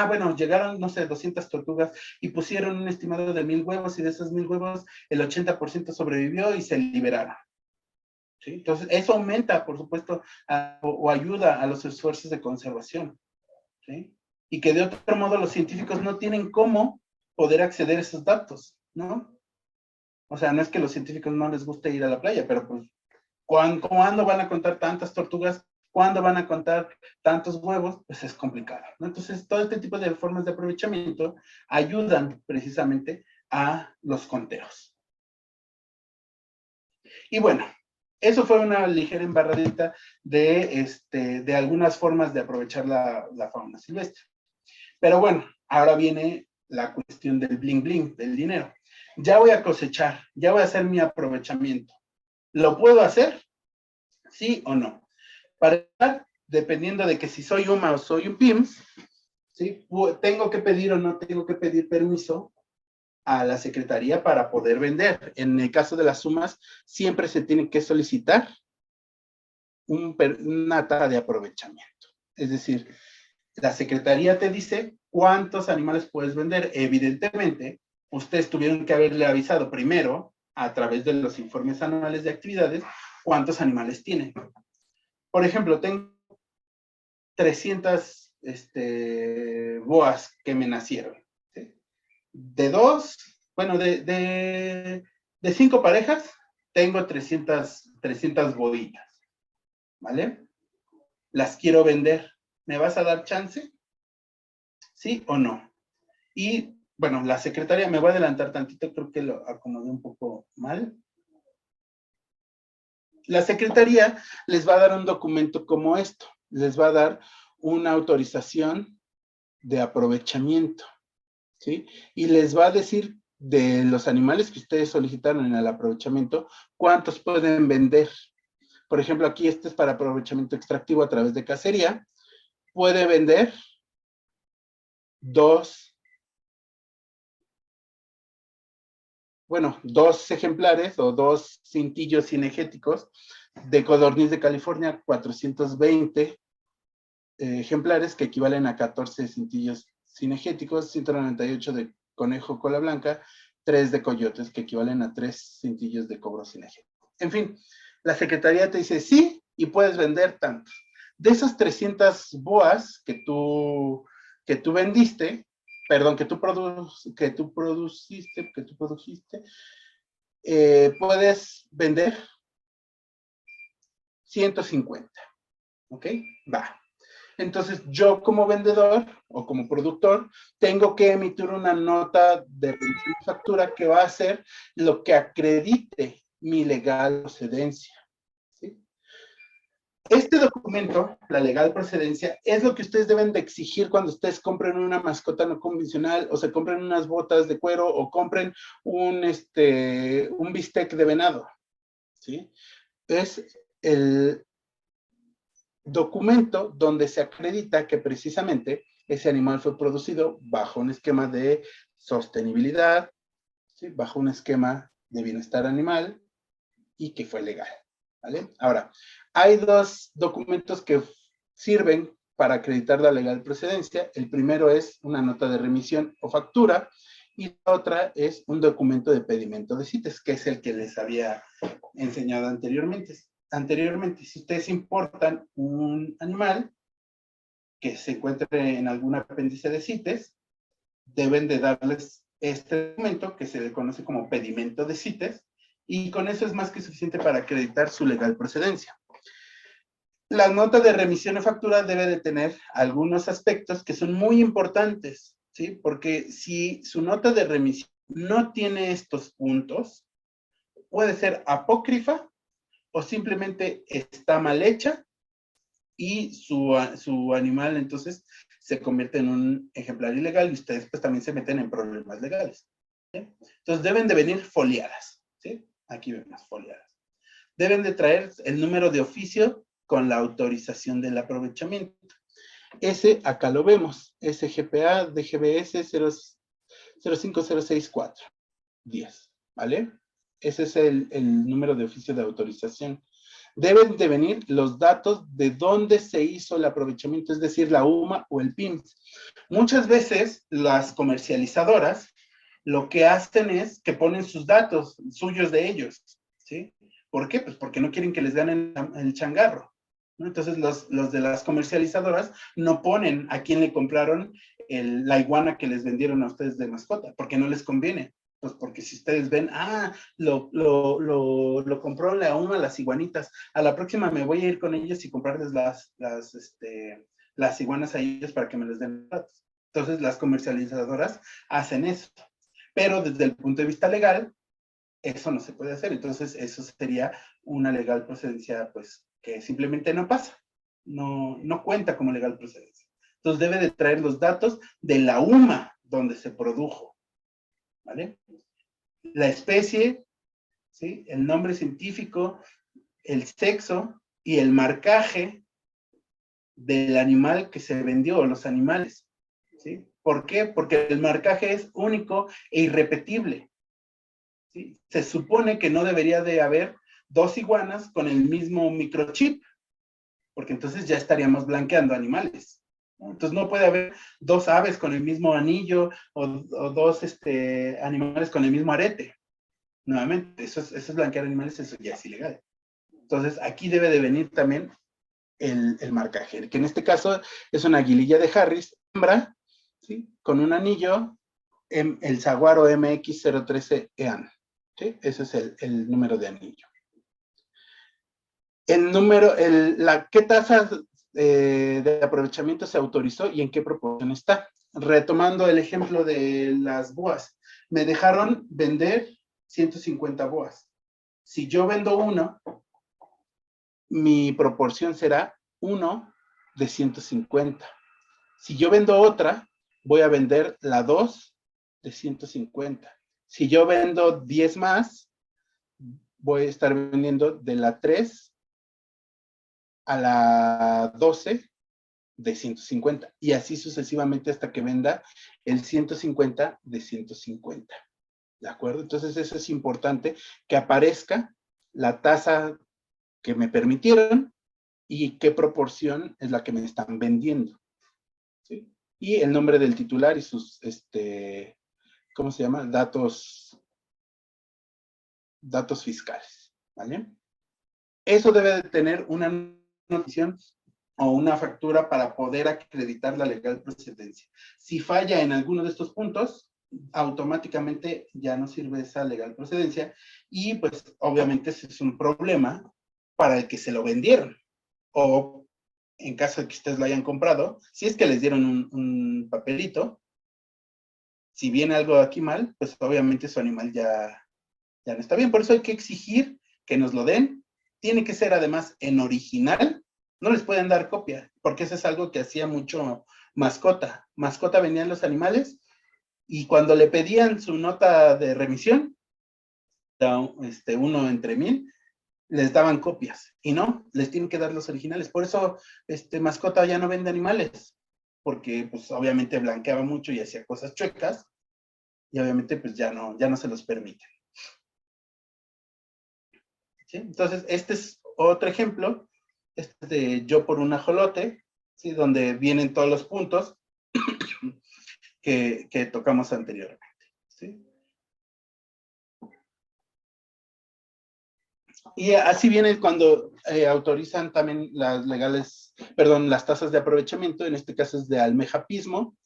bueno, llegaron, no sé, 200 tortugas y pusieron un estimado de 1,000 huevos y de esos 1,000 huevos el 80% sobrevivió y se liberaron. ¿Sí? Entonces, eso aumenta, por supuesto, o ayuda a los esfuerzos de conservación. ¿Sí? Y que de otro modo los científicos no tienen cómo poder acceder a esos datos, ¿no? O sea, no es que a los científicos no les guste ir a la playa, pero pues, ¿cuándo van a contar tantas tortugas ¿Cuándo van a contar tantos huevos? Pues es complicado, ¿no? Entonces, todo este tipo de formas de aprovechamiento ayudan precisamente a los conteos. Y bueno, eso fue una ligera embarradita de algunas formas de aprovechar la fauna silvestre. Pero bueno, ahora viene la cuestión del bling bling, del dinero. Ya voy a cosechar, ya voy a hacer mi aprovechamiento. ¿Lo puedo hacer? ¿Sí o no? Para empezar, dependiendo de que si soy UMA o soy un PIMS, ¿sí? Tengo que pedir o no tengo que pedir permiso a la Secretaría para poder vender. En el caso de las sumas, siempre se tiene que solicitar una tasa de aprovechamiento. Es decir, la Secretaría te dice cuántos animales puedes vender. Evidentemente, ustedes tuvieron que haberle avisado primero, a través de los informes anuales de actividades, cuántos animales tienen. Por ejemplo, tengo 300 boas que me nacieron. ¿Sí? De 5 parejas, tengo 300 boitas. ¿Vale? Las quiero vender. ¿Me vas a dar chance? ¿Sí o no? Y, bueno, la secretaria, me voy a adelantar tantito, creo que lo acomodé un poco mal. La secretaría les va a dar un documento como esto. Les va a dar una autorización de aprovechamiento, ¿sí? Y les va a decir de los animales que ustedes solicitaron en el aprovechamiento, cuántos pueden vender. Por ejemplo, aquí este es para aprovechamiento extractivo a través de cacería. Puede vender 2 ejemplares o 2 cintillos cinegéticos de codorniz de California, 420 ejemplares que equivalen a 14 cintillos cinegéticos, 198 de conejo cola blanca, 3 de coyotes que equivalen a 3 cintillos de cobro cinegético. En fin, la secretaría te dice sí y puedes vender tantos. De esas 300 boas que tú vendiste, perdón, que tú produjiste, puedes vender 150, ¿ok? Va. Entonces, yo como vendedor o como productor, tengo que emitir una nota de factura que va a ser lo que acredite mi legal procedencia. ¿Sí? Este documento, la legal procedencia, es lo que ustedes deben de exigir cuando ustedes compren una mascota no convencional, o se compren unas botas de cuero, o compren un bistec de venado. ¿Sí? Es el documento donde se acredita que precisamente ese animal fue producido bajo un esquema de sostenibilidad, ¿sí? Bajo un esquema de bienestar animal y que fue legal. ¿Vale? Ahora, hay 2 documentos que sirven para acreditar la legal procedencia. El primero es una nota de remisión o factura y la otra es un documento de pedimento de CITES, que es el que les había enseñado anteriormente. Si ustedes importan un animal que se encuentre en algún apéndice de CITES, deben de darles este documento que se le conoce como pedimento de CITES, y con eso es más que suficiente para acreditar su legal procedencia. La nota de remisión de factura debe de tener algunos aspectos que son muy importantes, ¿sí? Porque si su nota de remisión no tiene estos puntos, puede ser apócrifa o simplemente está mal hecha y su animal entonces se convierte en un ejemplar ilegal y ustedes pues también se meten en problemas legales. ¿Sí? Entonces deben de venir foliadas, ¿sí? Aquí vemos foliadas. Deben de traer el número de oficio con la autorización del aprovechamiento. Ese acá lo vemos, SGPA DGBS 05064 10, ¿vale? Ese es el número de oficio de autorización. Deben de venir los datos de dónde se hizo el aprovechamiento, es decir, la UMA o el PIMS. Muchas veces las comercializadoras lo que hacen es que ponen sus datos suyos de ellos, ¿sí? ¿Por qué? Pues porque no quieren que les ganen el changarro, ¿no? Entonces los de las comercializadoras no ponen a quién le compraron la iguana que les vendieron a ustedes de mascota, porque no les conviene. Pues porque si ustedes ven, lo compró la UMA, las iguanitas, a la próxima me voy a ir con ellos y comprarles las iguanas a ellos para que me les den datos. Entonces las comercializadoras hacen eso. Pero desde el punto de vista legal, eso no se puede hacer. Entonces eso sería una legal procedencia, pues, que simplemente no pasa. No cuenta como legal procedencia. Entonces debe de traer los datos de la UMA donde se produjo, ¿vale? La especie, ¿sí? El nombre científico, el sexo y el marcaje del animal que se vendió, o los animales, ¿sí? ¿Por qué? Porque el marcaje es único e irrepetible, ¿sí? Se supone que no debería de haber dos iguanas con el mismo microchip, porque entonces ya estaríamos blanqueando animales, ¿no? Entonces no puede haber dos aves con el mismo anillo o dos animales con el mismo arete. Nuevamente, eso es blanquear animales, eso ya es ilegal. Entonces aquí debe de venir también el marcaje, que en este caso es una aguililla de Harris, hembra, ¿sí? Con un anillo, el saguaro MX013 EAN, ¿sí? Ese es el número de anillo. El número, ¿qué tasa de aprovechamiento se autorizó y en qué proporción está? Retomando el ejemplo de las boas, me dejaron vender 150 boas. Si yo vendo uno, mi proporción será 1 de 150. Si yo vendo otra, voy a vender la 2 de 150. Si yo vendo 10 más, voy a estar vendiendo de la 3 a la 12 de 150. Y así sucesivamente hasta que venda el 150 de 150. ¿De acuerdo? Entonces eso es importante, que aparezca la tasa que me permitieron y qué proporción es la que me están vendiendo, ¿sí? Y el nombre del titular y sus, ¿cómo se llama? Datos fiscales, ¿vale? Eso debe de tener una notición o una factura para poder acreditar la legal procedencia. Si falla en alguno de estos puntos, automáticamente ya no sirve esa legal procedencia y pues obviamente ese es un problema para el que se lo vendieron. O en caso de que ustedes lo hayan comprado, si es que les dieron un papelito, si viene algo aquí mal, pues obviamente su animal ya no está bien. Por eso hay que exigir que nos lo den. Tiene que ser además en original. No les pueden dar copia, porque eso es algo que hacía mucho Mascota. Mascota vendían los animales y cuando le pedían su nota de remisión, uno entre 1000, les daban copias, y no, les tienen que dar los originales. Por eso, Mascota ya no vende animales, porque pues obviamente blanqueaba mucho y hacía cosas chuecas, y obviamente pues ya no se los permiten. ¿Sí? Entonces, este es otro ejemplo, este es de Yo por un ajolote, ¿sí? Donde vienen todos los puntos que tocamos anteriormente, ¿sí? Y así viene cuando autorizan también las tasas de aprovechamiento, en este caso es de almejapismo,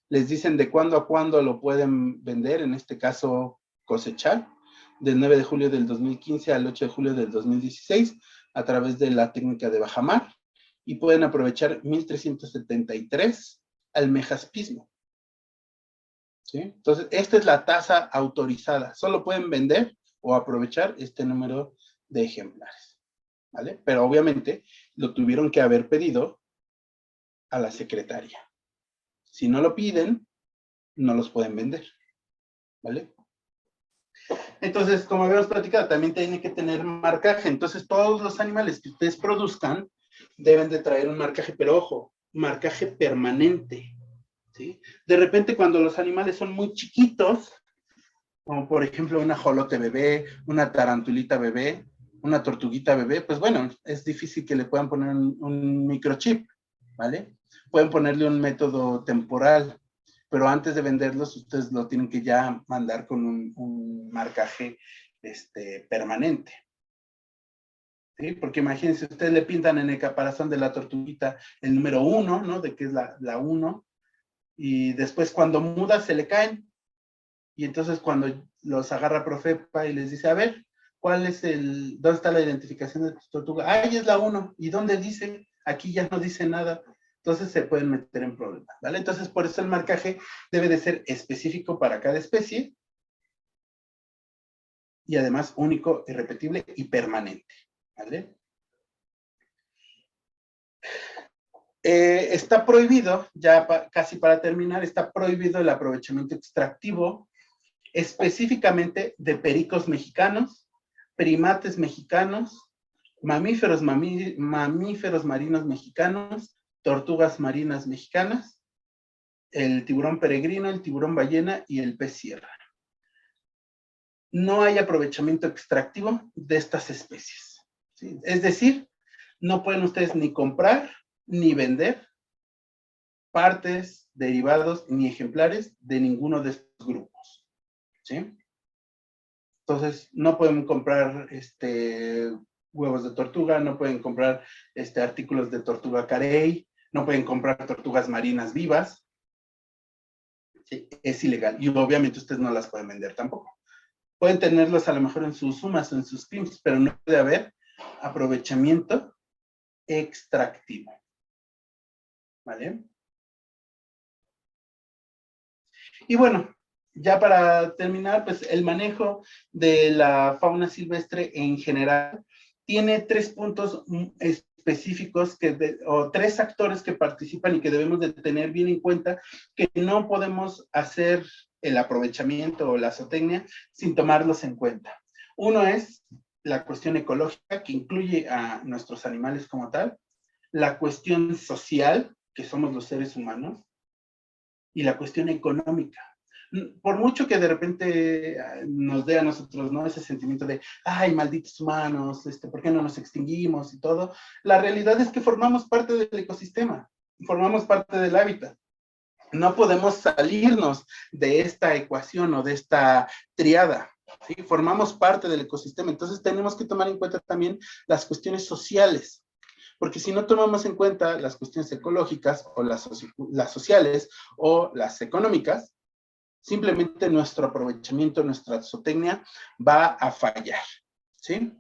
les dicen de cuándo a cuándo lo pueden vender, en este caso cosechar, del 9 de julio del 2015 al 8 de julio del 2016, a través de la técnica de bajamar, y pueden aprovechar 1,373 almejas pismo. ¿Sí? Entonces, esta es la tasa autorizada. Solo pueden vender o aprovechar este número de ejemplares, ¿vale? Pero obviamente lo tuvieron que haber pedido a la secretaria. Si no lo piden, no los pueden vender, ¿vale? Entonces, como habíamos platicado, también tiene que tener marcaje. Entonces, todos los animales que ustedes produzcan deben de traer un marcaje, pero ojo, marcaje permanente, ¿sí? De repente, cuando los animales son muy chiquitos, como por ejemplo un ajolote bebé, una tarantulita bebé, una tortuguita bebé, pues bueno, es difícil que le puedan poner un microchip, ¿vale? Pueden ponerle un método temporal, pero antes de venderlos, ustedes lo tienen que ya mandar con un marcaje permanente. ¿Sí? Porque imagínense, ustedes le pintan en el caparazón de la tortuguita el número 1, ¿no? De que es la 1, y después cuando muda se le caen. Y entonces cuando los agarra Profepa y les dice, a ver, ¿dónde está la identificación de tu tortuga? Ahí es la 1. ¿Y dónde dice? Aquí ya no dice nada. Entonces se pueden meter en problemas, ¿vale? Entonces por eso el marcaje debe de ser específico para cada especie y además único, irrepetible y permanente, ¿vale? Está prohibido, ya casi para terminar, está prohibido el aprovechamiento extractivo específicamente de pericos mexicanos, primates mexicanos, mamíferos marinos mexicanos, tortugas marinas mexicanas, el tiburón peregrino, el tiburón ballena y el pez sierra. No hay aprovechamiento extractivo de estas especies, ¿sí? Es decir, no pueden ustedes ni comprar ni vender partes, derivados ni ejemplares de ninguno de estos grupos, ¿sí? Entonces, no pueden comprar huevos de tortuga, no pueden comprar artículos de tortuga carey, no pueden comprar tortugas marinas vivas. ¿Sí? Es ilegal. Y obviamente ustedes no las pueden vender tampoco. Pueden tenerlos a lo mejor en sus sumas o en sus clims, pero no puede haber aprovechamiento extractivo. ¿Vale? Y bueno, ya para terminar, pues el manejo de la fauna silvestre en general tiene 3 puntos específicos o 3 actores que participan y que debemos de tener bien en cuenta, que no podemos hacer el aprovechamiento o la zootecnia sin tomarlos en cuenta. Uno es la cuestión ecológica, que incluye a nuestros animales como tal, la cuestión social, que somos los seres humanos, y la cuestión económica. Por mucho que de repente nos dé a nosotros, ¿no?, ese sentimiento de, ay, malditos humanos, ¿por qué no nos extinguimos y todo? La realidad es que formamos parte del ecosistema, formamos parte del hábitat. No podemos salirnos de esta ecuación o de esta triada, ¿sí? Formamos parte del ecosistema, entonces tenemos que tomar en cuenta también las cuestiones sociales. Porque si no tomamos en cuenta las cuestiones ecológicas o las sociales o las económicas, simplemente nuestro aprovechamiento, nuestra zootecnia va a fallar, ¿sí?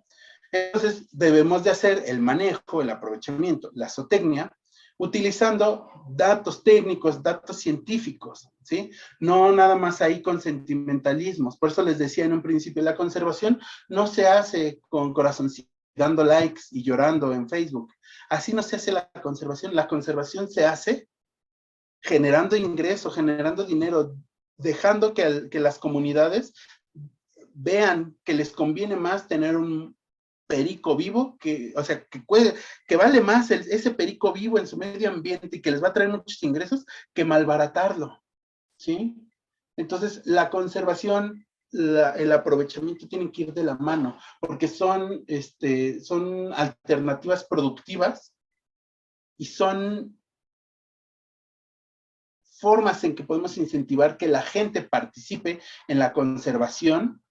Entonces debemos de hacer el manejo, el aprovechamiento, la zootecnia, utilizando datos técnicos, datos científicos, ¿sí? No nada más ahí con sentimentalismos. Por eso les decía en un principio, la conservación no se hace con corazoncito, dando likes y llorando en Facebook. Así no se hace la conservación. La conservación se hace generando ingresos, generando dinero, dejando que las comunidades vean que les conviene más tener un perico vivo, o sea, que vale más ese perico vivo en su medio ambiente y que les va a traer muchos ingresos que malbaratarlo, ¿sí? Entonces, la conservación, el aprovechamiento tienen que ir de la mano, porque son alternativas productivas y son formas en que podemos incentivar que la gente participe en la conservación,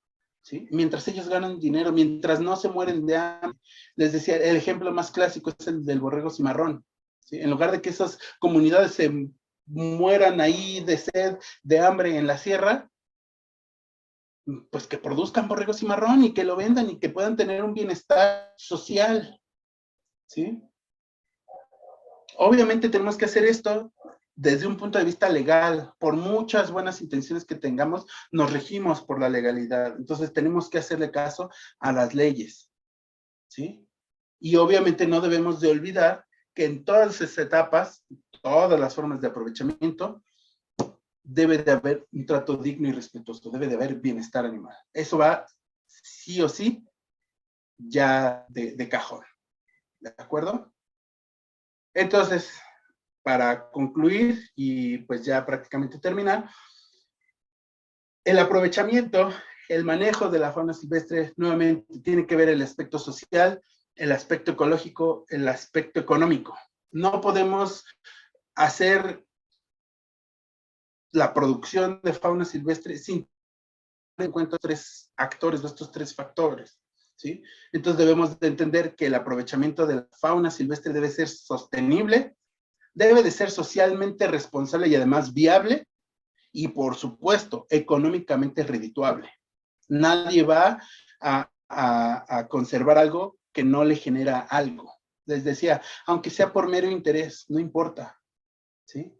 ¿sí? Mientras ellos ganan dinero, mientras no se mueren de hambre. Les decía, el ejemplo más clásico es el del borrego cimarrón, ¿sí? En lugar de que esas comunidades se mueran ahí de sed, de hambre en la sierra, pues que produzcan borrego cimarrón y que lo vendan y que puedan tener un bienestar social, ¿sí? Obviamente tenemos que hacer esto desde un punto de vista legal. Por muchas buenas intenciones que tengamos, nos regimos por la legalidad. Entonces tenemos que hacerle caso a las leyes, ¿sí? Y obviamente no debemos de olvidar que en todas esas etapas, todas las formas de aprovechamiento, debe de haber un trato digno y respetuoso, debe de haber bienestar animal. Eso va sí o sí ya de cajón, ¿de acuerdo? Entonces, para concluir y pues ya prácticamente terminar, el aprovechamiento, el manejo de la fauna silvestre nuevamente tiene que ver el aspecto social, el aspecto ecológico, el aspecto económico. No podemos hacer la producción de fauna silvestre sin tener en cuenta 3 actores, estos 3 factores, ¿sí? Entonces debemos de entender que el aprovechamiento de la fauna silvestre debe ser sostenible, debe de ser socialmente responsable y además viable, y, por supuesto, económicamente redituable. Nadie va a conservar algo que no le genera algo. Les decía, aunque sea por mero interés, no importa, ¿sí?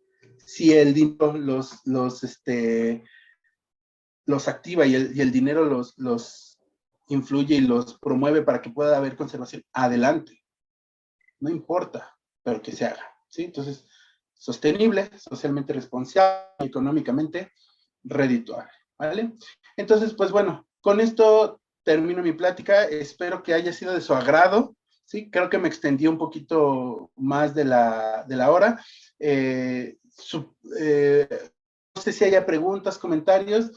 Si el dinero los activa y el dinero los influye y los promueve para que pueda haber conservación, adelante. No importa, pero que se haga, ¿sí? Entonces, sostenible, socialmente responsable, económicamente redituable, ¿vale? Entonces, pues bueno, con esto termino mi plática. Espero que haya sido de su agrado, ¿sí? Creo que me extendí un poquito más de la hora. No sé si haya preguntas, comentarios.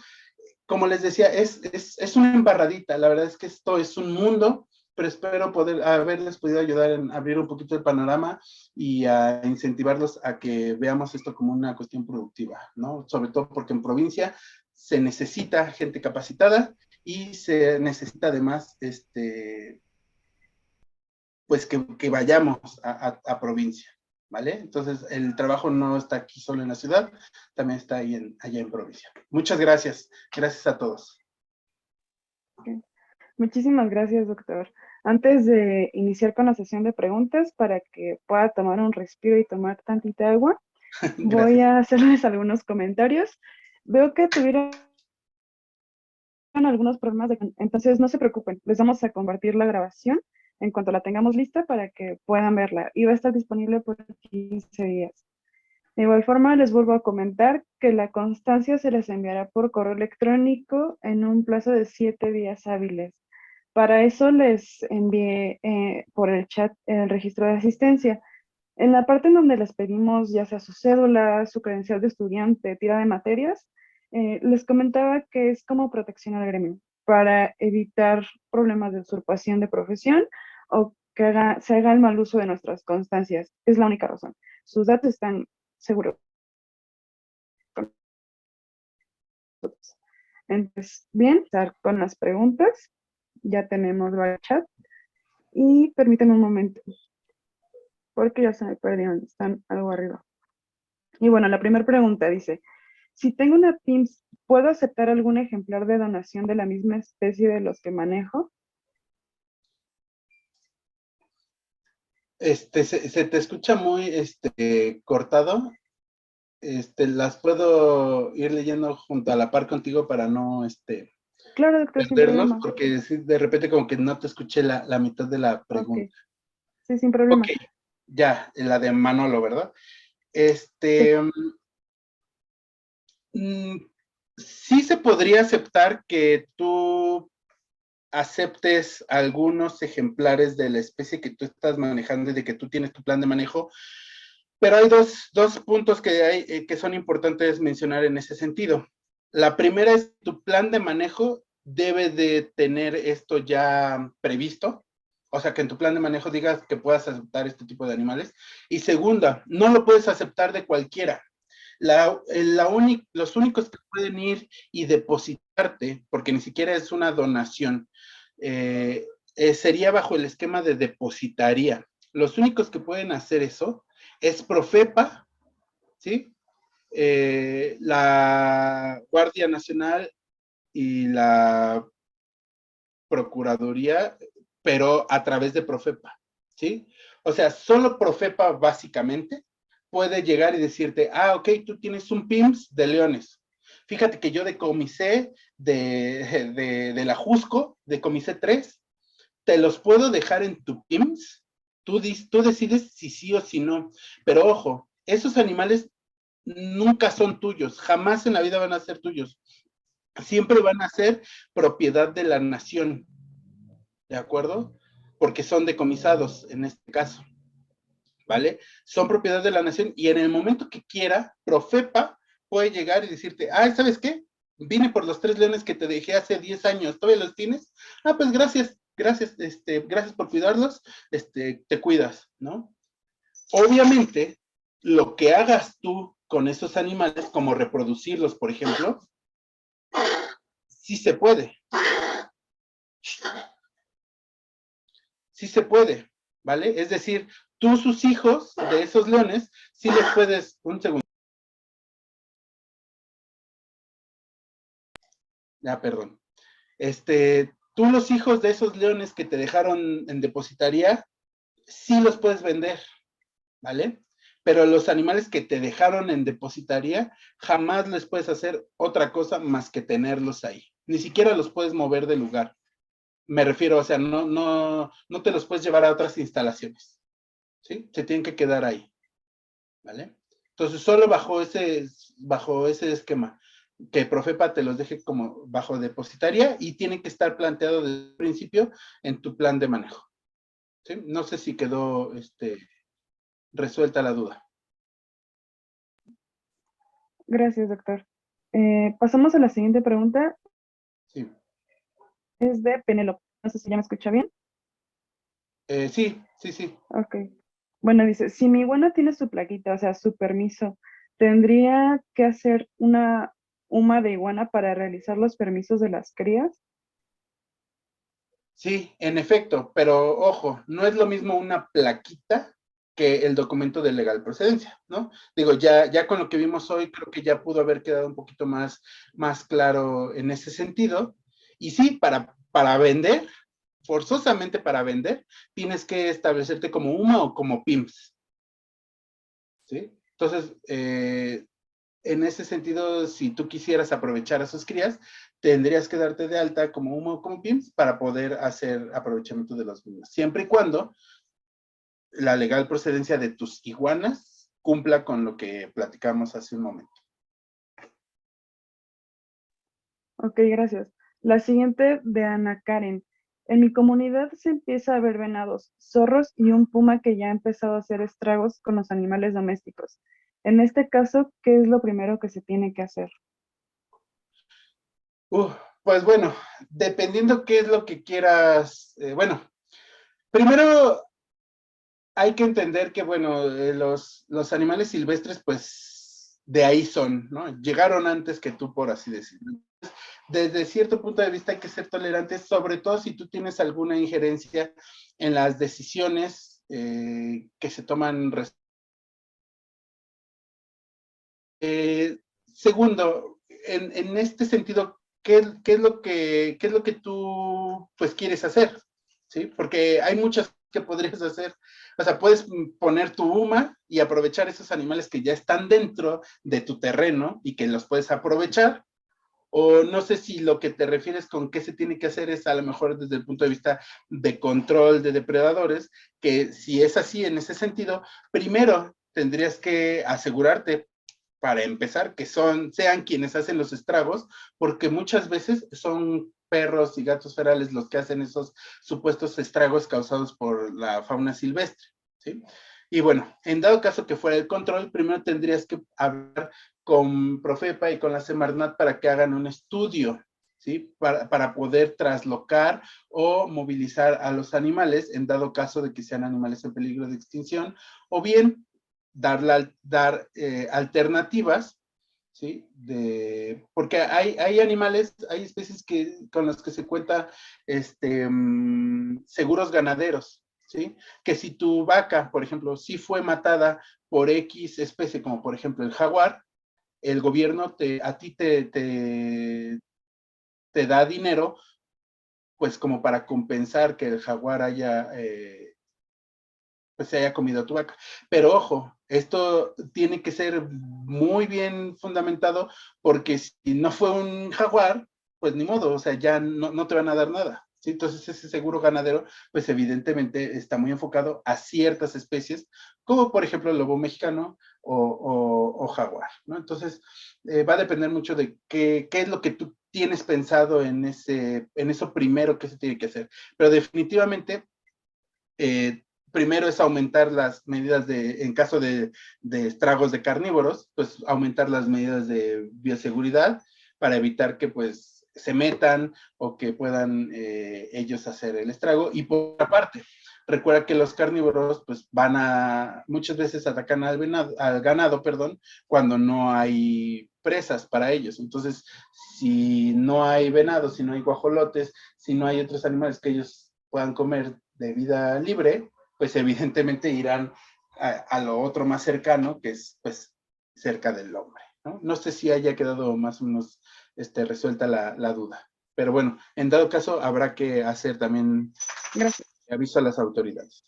Como les decía, es una embarradita. La verdad es que esto es un mundo, pero espero poder haberles podido ayudar en abrir un poquito el panorama y a incentivarlos a que veamos esto como una cuestión productiva, ¿no? Sobre todo porque en provincia se necesita gente capacitada y se necesita además, pues que vayamos a provincia, ¿vale? Entonces, el trabajo no está aquí solo en la ciudad, también está ahí allá en provincia. Muchas gracias. Gracias a todos. Ok. Muchísimas gracias, doctor. Antes de iniciar con la sesión de preguntas, para que pueda tomar un respiro y tomar tantita agua, voy Gracias. a hacerles algunos comentarios. Veo que tuvieron algunos problemas entonces no se preocupen, les vamos a compartir la grabación en cuanto la tengamos lista para que puedan verla y va a estar disponible por 15 días. De igual forma, les vuelvo a comentar que la constancia se les enviará por correo electrónico en un plazo de 7 días hábiles. Para eso les envié por el chat el registro de asistencia. En la parte en donde les pedimos ya sea su cédula, su credencial de estudiante, tira de materias, les comentaba que es como protección al gremio para evitar problemas de usurpación de profesión o que se haga el mal uso de nuestras constancias. Es la única razón. Sus datos están seguros. Entonces, bien, estar con las preguntas. Ya tenemos el chat. Y permítanme un momento, porque ya se me perdieron, están algo arriba. Y bueno, la primera pregunta dice, si tengo una PIMS, ¿puedo aceptar algún ejemplar de donación de la misma especie de los que manejo? Se te escucha muy cortado. Las puedo ir leyendo junto a la par contigo para no Claro, doctor, sin perderlos, problema. porque sí, de repente como que no te escuché la mitad de la Ok, pregunta. sí, sin Ok, problema. ya, la de Manolo, ¿verdad? Sí, Mm, sí se podría aceptar que tú aceptes algunos ejemplares de la especie que tú estás manejando y de que tú tienes tu plan de manejo, pero hay dos puntos que son importantes mencionar en ese sentido. La primera es tu plan de manejo debe de tener esto ya previsto, o sea, que en tu plan de manejo digas que puedas aceptar este tipo de animales. Y segunda, no lo puedes aceptar de cualquiera. Los únicos que pueden ir y depositarte, porque ni siquiera es una donación, sería bajo el esquema de depositaría. Los únicos que pueden hacer eso es Profepa, ¿sí? La Guardia Nacional y la Procuraduría, pero a través de Profepa, ¿sí? O sea, solo Profepa básicamente puede llegar y decirte, ok, tú tienes un PIMS de leones. Fíjate que yo decomisé de la Jusco, decomisé 3, te los puedo dejar en tu PIMS, tú decides si sí o si no, pero ojo, esos animales nunca son tuyos, jamás en la vida van a ser tuyos, siempre van a ser propiedad de la nación, ¿de acuerdo? Porque son decomisados en este caso, ¿vale? Son propiedad de la nación y en el momento que quiera, Profepa puede llegar y decirte, ¿sabes qué? Vine por los 3 leones que te dejé hace 10 años, ¿todavía los tienes? Pues gracias por cuidarlos, te cuidas, ¿no? Obviamente, lo que hagas tú con esos animales, como reproducirlos, por ejemplo, sí se puede. Sí se puede, ¿vale? Es decir, tú, sus hijos de esos leones, sí les puedes, un segundo. perdón. Tú los hijos de esos leones que te dejaron en depositaría, sí los puedes vender, ¿vale? Pero los animales que te dejaron en depositaría, jamás les puedes hacer otra cosa más que tenerlos ahí. Ni siquiera los puedes mover del lugar. Me refiero, o sea, no te los puedes llevar a otras instalaciones, ¿sí? Se tienen que quedar ahí, ¿vale? Entonces, solo bajo ese esquema, que Profepa te los deje como bajo depositaria y tiene que estar planteado desde el principio en tu plan de manejo, ¿sí? No sé si quedó resuelta la duda. Gracias, doctor. Pasamos a la siguiente pregunta. Sí. Es de Penélope. No sé si ya me escucha bien. Sí. Ok. Bueno, dice, si mi iguana tiene su plaquita, o sea, su permiso, ¿tendría que hacer una UMA de iguana para realizar los permisos de las crías? Sí, en efecto, pero ojo, no es lo mismo una plaquita que el documento de legal procedencia, ¿no? Digo, ya con lo que vimos hoy, creo que ya pudo haber quedado un poquito más claro en ese sentido. Y sí, para vender, forzosamente para vender, tienes que establecerte como UMA o como PIMS, ¿sí? Entonces, en ese sentido, si tú quisieras aprovechar a sus crías, tendrías que darte de alta como UMA o como PIMS para poder hacer aprovechamiento de los mismos, siempre y cuando la legal procedencia de tus iguanas cumpla con lo que platicamos hace un momento. Ok, gracias. La siguiente de Ana Karen. En mi comunidad se empieza a ver venados, zorros y un puma que ya ha empezado a hacer estragos con los animales domésticos. En este caso, ¿qué es lo primero que se tiene que hacer? Pues bueno, dependiendo qué es lo que quieras, bueno, primero hay que entender que, bueno, los animales silvestres, pues, de ahí son, ¿no? Llegaron antes que tú, por así decirlo. Desde cierto punto de vista hay que ser tolerantes, sobre todo si tú tienes alguna injerencia en las decisiones que se toman. Segundo, en este sentido, ¿qué es lo que tú pues quieres hacer? ¿Sí? Porque hay muchas que podrías hacer. O sea, puedes poner tu UMA y aprovechar esos animales que ya están dentro de tu terreno y que los puedes aprovechar. O no sé si lo que te refieres con qué se tiene que hacer es a lo mejor desde el punto de vista de control de depredadores, que si es así en ese sentido, primero tendrías que asegurarte para empezar, que sean quienes hacen los estragos, porque muchas veces son perros y gatos ferales los que hacen esos supuestos estragos causados por la fauna silvestre, ¿sí? Y bueno, en dado caso que fuera el control, primero tendrías que hablar con Profepa y con la Semarnat para que hagan un estudio, ¿sí? Para poder traslocar o movilizar a los animales en dado caso de que sean animales en peligro de extinción, o bien dar alternativas, ¿sí? Porque hay animales, hay especies con las que se cuenta seguros ganaderos, ¿sí? Que si tu vaca, por ejemplo, sí fue matada por X especie, como por ejemplo el jaguar, el gobierno a ti te da dinero, pues como para compensar que el jaguar pues se haya comido tu vaca. Pero ojo, esto tiene que ser muy bien fundamentado porque si no fue un jaguar, pues ni modo, o sea, ya no te van a dar nada. ¿Sí? Entonces ese seguro ganadero, pues evidentemente está muy enfocado a ciertas especies, como por ejemplo el lobo mexicano o jaguar, ¿no? Entonces va a depender mucho de qué es lo que tú tienes pensado en eso primero que se tiene que hacer. Pero definitivamente primero es aumentar las medidas en caso de estragos de carnívoros, pues aumentar las medidas de bioseguridad para evitar que pues se metan o que puedan ellos hacer el estrago. Y por otra parte, recuerda que los carnívoros pues muchas veces atacan al ganado, perdón, cuando no hay presas para ellos. Entonces, si no hay venado, si no hay guajolotes, si no hay otros animales que ellos puedan comer de vida libre, pues evidentemente irán a lo otro más cercano, que es pues cerca del hombre, ¿no? No sé si haya quedado más o menos resuelta la duda. Pero bueno, en dado caso, habrá que hacer también aviso a las autoridades.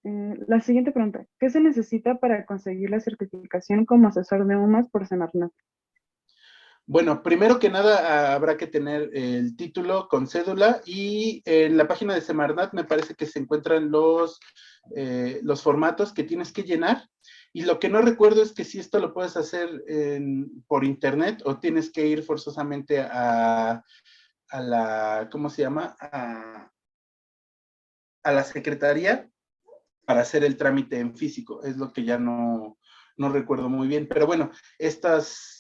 La siguiente pregunta. ¿Qué se necesita para conseguir la certificación como asesor de UMAS por Semarnat? Bueno, primero que nada habrá que tener el título con cédula y en la página de Semarnat me parece que se encuentran los formatos que tienes que llenar. Y lo que no recuerdo es que si esto lo puedes hacer por internet o tienes que ir forzosamente a la, ¿cómo se llama? A la secretaría para hacer el trámite en físico. Es lo que ya no recuerdo muy bien. Pero bueno, estos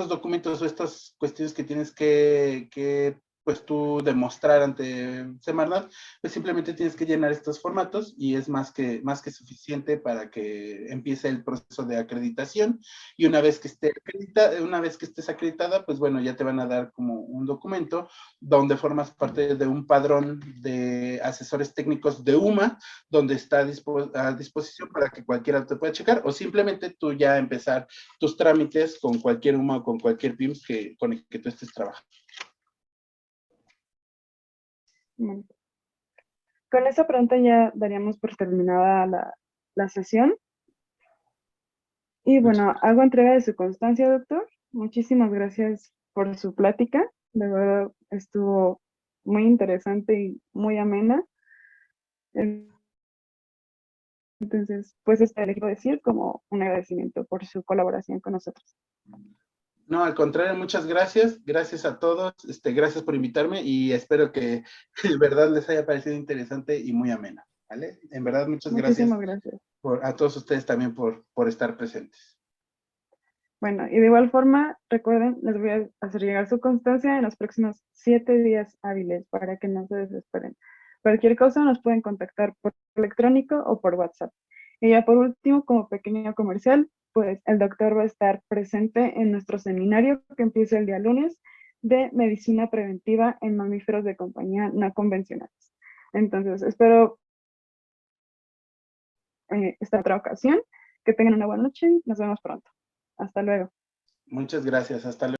documentos o estas cuestiones que tienes que pues tú demostrar ante Semarnat, pues simplemente tienes que llenar estos formatos y es más que suficiente para que empiece el proceso de acreditación. Y una vez que estés acreditada, pues bueno, ya te van a dar como un documento donde formas parte de un padrón de asesores técnicos de UMA, donde está a disposición para que cualquiera te pueda checar o simplemente tú ya empezar tus trámites con cualquier UMA o con cualquier PIMS con el que tú estés trabajando. Bueno, con esa pregunta ya daríamos por terminada la sesión. Y bueno, hago entrega de su constancia, doctor. Muchísimas gracias por su plática. De verdad estuvo muy interesante y muy amena. Entonces, pues le quiero decir como un agradecimiento por su colaboración con nosotros. No, al contrario, muchas gracias. Gracias a todos. Gracias por invitarme y espero que de verdad les haya parecido interesante y muy amena. ¿Vale? En verdad, muchas gracias. Muchísimas gracias. A todos ustedes también por estar presentes. Bueno, y de igual forma, recuerden, les voy a hacer llegar su constancia en los próximos 7 días hábiles para que no se desesperen. Cualquier cosa nos pueden contactar por electrónico o por WhatsApp. Y ya por último, como pequeño comercial, pues el doctor va a estar presente en nuestro seminario que empieza el día lunes de medicina preventiva en mamíferos de compañía no convencionales. Entonces, espero esta otra ocasión. Que tengan una buena noche. Nos vemos pronto. Hasta luego. Muchas gracias. Hasta luego.